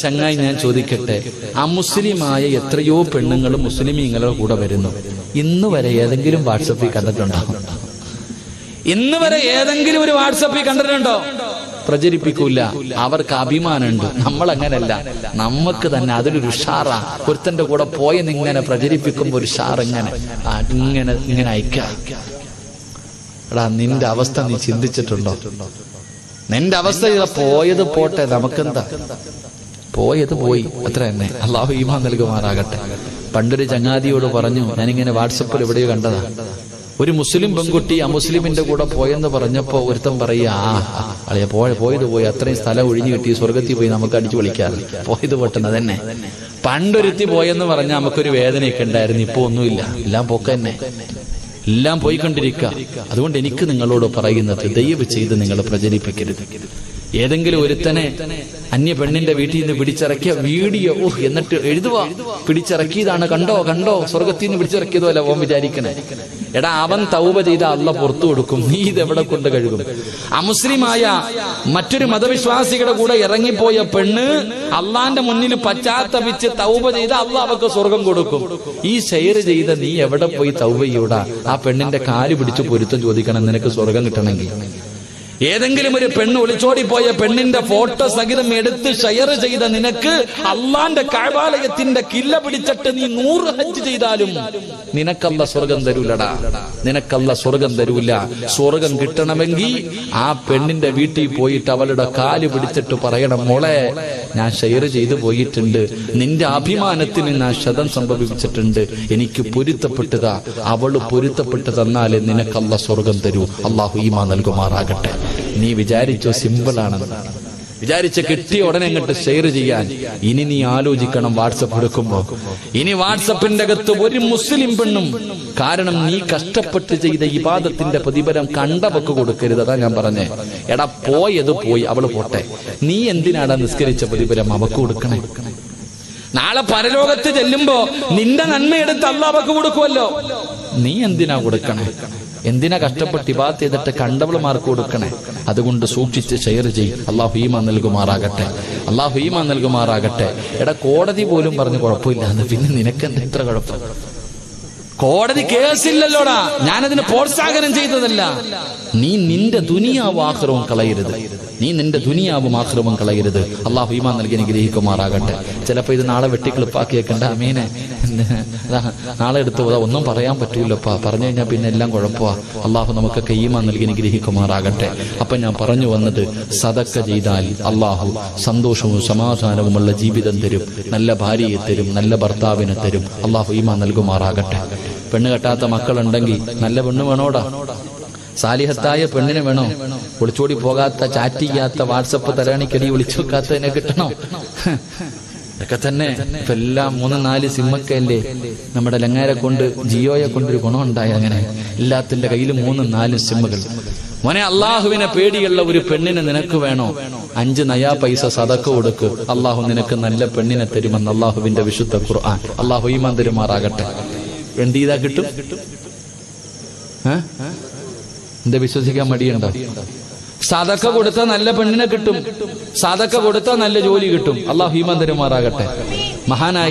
Speaker 1: ചങ്ങായി ഞാൻ ചോദിക്കട്ടെ, അമുസ്ലിമായ എത്രയോ പെണ്ണുങ്ങൾ മുസ്ലിമീങ്ങളുടെ കൂടെ വരുന്നു. ഇന്ന് വരെ ഏതെങ്കിലും വാട്സപ്പിൽ കണ്ടിട്ടുണ്ടോ? ഇന്ന് വരെ ഏതെങ്കിലും ഒരു വാട്സപ്പിൽ കണ്ടിട്ടുണ്ടോ? പ്രചരിപ്പിക്കൂല. അവർക്ക് അഭിമാനമുണ്ട്. നമ്മൾ അങ്ങനല്ല, നമുക്ക് തന്നെ അതിലൊരു ഷാറാ. ഒരുത്തന്റെ കൂടെ പോയെന്നിങ്ങനെ പ്രചരിപ്പിക്കുമ്പോ ഒരു ഷാർ ഇങ്ങനെ അയക്കാം. എടാ, നിന്റെ അവസ്ഥ നീ ചിന്തിച്ചിട്ടുണ്ടോ? നിന്റെ അവസ്ഥ പോയത് പോട്ടെ, നമുക്കെന്താ? പോയത് പോയി, അത്ര തന്നെ. അള്ളാഹു ഈമാൻ നൽകുമാറാകട്ടെ. പണ്ടൊരു ചങ്ങാതിയോട് പറഞ്ഞു, ഞാനിങ്ങനെ വാട്സപ്പിൽ എവിടെയോ കണ്ടതാ, ഒരു മുസ്ലിം പെൺകുട്ടി അമുസ്ലിമിന്റെ കൂടെ പോയെന്ന് പറഞ്ഞപ്പോ ഒരുത്തൻ പറയാ, അളിയ പോയത് പോയി, അത്രയും സ്ഥലം ഒഴിഞ്ഞു കിട്ടി, സ്വർഗത്തിൽ പോയി നമുക്ക് അടിച്ചു വിളിക്കാറ്. പോയത് പൊട്ടുന്ന തന്നെ. പണ്ടൊരുത്തി പോയെന്ന് പറഞ്ഞാൽ നമുക്കൊരു വേദനയൊക്കെ ഉണ്ടായിരുന്നു. ഇപ്പൊ ഒന്നുമില്ല, എല്ലാം പോക്ക് തന്നെ, എല്ലാം പോയിക്കൊണ്ടിരിക്കുക. അതുകൊണ്ട് എനിക്ക് നിങ്ങളോട് പറയുന്നത്, ദയവ് ചെയ്ത് നിങ്ങൾ പ്രചരിപ്പിക്കരുത്. ഏതെങ്കിലും ഒരുത്തനെ അന്യ പെണ്ണിന്റെ വീട്ടിൽ നിന്ന് പിടിച്ചിറക്കിയ വീഡിയോ എന്നിട്ട് എഴുതുക, പിടിച്ചിറക്കിയതാണ്, കണ്ടോ സ്വർഗത്തിൽ നിന്ന് പിടിച്ചിറക്കിയതോ അല്ല ഓൻ വിചാരിക്കണേ. എടാ, അവൻ തൗബ ചെയ്ത അള്ള പുറത്തു കൊടുക്കും, നീ ഇതെവിടെ കൊണ്ട് കഴുകും? അമുസ്ലിമായ മറ്റൊരു മതവിശ്വാസികളുടെ കൂടെ ഇറങ്ങിപ്പോയ പെണ്ണ് അള്ളാന്റെ മുന്നിൽ പശ്ചാത്തപിച്ച് തൗബ ചെയ്ത അള്ള അവർക്ക് സ്വർഗം കൊടുക്കും. ഈ ഷെയർ ചെയ്ത നീ എവിടെ പോയി തൗബ ചെയ്യൂടാ? ആ പെണ്ണിന്റെ കാല് പിടിച്ച് പൊരുത്തം ചോദിക്കണം നിനക്ക് സ്വർഗം കിട്ടണമെങ്കിൽ. ഏതെങ്കിലും ഒരു പെണ്ണ് ഒളിച്ചോടി പോയ പെണ്ണിന്റെ ഫോട്ടോ സഹിതം എടുത്ത് ഷെയർ ചെയ്ത നിനക്ക് അള്ളാന്റെ കഅബാലയത്തിന്റെ കില്ല പിടിച്ചിട്ട് നീ 100 ഹജ്ജ് ചെയ്താലും നിനക്കല്ല സ്വർഗം തരൂലടാ, നിനക്കല്ല സ്വർഗം തരൂല. സ്വർഗം കിട്ടണമെങ്കിൽ ആ പെണ്ണിന്റെ വീട്ടിൽ പോയിട്ട് അവളുടെ കാല് പിടിച്ചിട്ട് പറയണം, മോളെ ഞാൻ ഷെയർ ചെയ്തു പോയിട്ടുണ്ട്, നിന്റെ അഭിമാനത്തിന് ഞാൻ ക്ഷതം സംഭവിച്ചിട്ടുണ്ട്, എനിക്ക് പൊരുത്തപ്പെട്ടതാ. അവള് പൊരുത്തപ്പെട്ട് തന്നാലേ നിനക്കല്ല സ്വർഗം തരൂ. അള്ളാഹു ഈമാൻ നൽകുമാറാകട്ടെ. നീ വിചാരിച്ചോ സിമ്പിളാണെന്ന്? വിചാരിച്ച കിട്ടിയ ഉടനെ അങ്ങോട്ട് ഷെയർ ചെയ്യാൻ. ഇനി നീ ആലോചിക്കണം വാട്സപ്പ് എടുക്കുമ്പോ. ഇനി വാട്സപ്പിന്റെ അകത്ത് ഒരു മുസ്ലിം പെണ്ണും, കാരണം നീ കഷ്ടപ്പെട്ട് ചെയ്ത ഇബാദത്തിന്റെ പ്രതിഫലം കണ്ടവക്ക് കൊടുക്കരുത്. അതാ ഞാൻ പറഞ്ഞേ. എടാ, പോയത് പോയി, അവള് പോട്ടെ. നീ എന്തിനാടാ നിസ്കരിച്ച പ്രതിഫലം അവക്ക് കൊടുക്കണേ? നാളെ പരലോകത്ത് ചെല്ലുമ്പോ നിന്റെ നന്മ എടുത്ത് അല്ലാഹ് അവക്ക് കൊടുക്കുമല്ലോ. നീ എന്തിനാ കൊടുക്കണേ? എന്തിനാ കഷ്ടപ്പെട്ട് ഇബാദത്ത് ചെയ്തിട്ട് കണ്ടവൾ മാർക്ക് കൊടുക്കണേ? അതുകൊണ്ട് സൂക്ഷിച്ച് ഷെയർ ചെയ്യും. അള്ളാഹു ഈമാൻ നൽകുമാറാകട്ടെ, അള്ളാഹു ഈമാൻ നൽകുമാറാകട്ടെ. എടാ, കോടതി പോലും പറഞ്ഞു കുഴപ്പമില്ല, പിന്നെ നിനക്കെന്താ ഇത്ര കുഴപ്പം? കോടതി കേസില്ലല്ലോടാ, ഞാനതിന് പ്രോത്സാഹനം ചെയ്തതല്ല. നീ നിന്റെ ദുനിയാവും ആഖിറവും കളയരുത്, നീ നിന്റെ ദുനിയാവും ആഖിറവും കളയരുത്. അള്ളാഹു ഈമാൻ നൽകി അനുഗ്രഹിക്കുമാറാകട്ടെ. ചിലപ്പോ ഇത് നാളെ വെട്ടിക്ലിപ്പാക്കിയേക്കണ്ട അമീനെ, നാളെ എടുത്തു പോതാ, ഒന്നും പറയാൻ പറ്റൂലപ്പാ, പറഞ്ഞു കഴിഞ്ഞാൽ പിന്നെ എല്ലാം കുഴപ്പമാ. അള്ളാഹു നമുക്കൊക്കെ ഈമാൻ നൽകി അനുഗ്രഹിക്കുമാറാകട്ടെ. അപ്പൊ ഞാൻ പറഞ്ഞു വന്നത്, സദക്ക ചെയ്താൽ അള്ളാഹു സന്തോഷവും സമാധാനവുമുള്ള ജീവിതം തരും, നല്ല ഭാര്യയെ തരും, നല്ല ഭർത്താവിനെ തരും. അള്ളാഹു ഈമാൻ നൽകുമാറാകട്ടെ. പെണ്ണ് കെട്ടാത്ത മക്കളുണ്ടെങ്കിൽ നല്ല പെണ്ണ് വേണോടാ, സാലിഹത്തായ പെണ്ണിനെ വേണോ? ഒളിച്ചോടി പോകാത്ത, ചാറ്റ് ചെയ്യാത്ത, വാട്സപ്പ് തരാണിക്കടി വിളിച്ചു വെക്കാത്തതിനെ കിട്ടണോ? ഇതൊക്കെ തന്നെ ഇപ്പൊ എല്ലാം 3-4 സിമ്മൊക്കെ അല്ലേ. നമ്മുടെ ലങ്ങാരെ കൊണ്ട്, ജിയോയെ കൊണ്ടൊരു ഗുണമുണ്ടായി. അങ്ങനെ എല്ലാത്തിന്റെ കയ്യിൽ 3-4 സിമ്മുകൾ. മോനെ, അള്ളാഹുവിനെ പേടിയുള്ള ഒരു പെണ്ണിനെ നിനക്ക് വേണോ? 5 നയാ പൈസ സദക്ക കൊടുക്ക്, അള്ളാഹു നിനക്ക് നല്ല പെണ്ണിനെ തരുമെന്ന് അള്ളാഹുവിന്റെ വിശുദ്ധ ഖുർആൻ. അള്ളാഹു ഈമാൻ തരുമാറാകട്ടെ. എന്ത് ചെയ്താ കിട്ടും? എന്താ വിശ്വസിക്കാൻ മടിയുണ്ടോ? സദക്ക കൊടുത്താൽ നല്ല പെണ്ണിനെ കിട്ടും, സദക്ക കൊടുത്താൽ നല്ല ജോലി കിട്ടും. അള്ളാഹു ഈമാൻ തരുമാറാകട്ടെ. മഹാനായി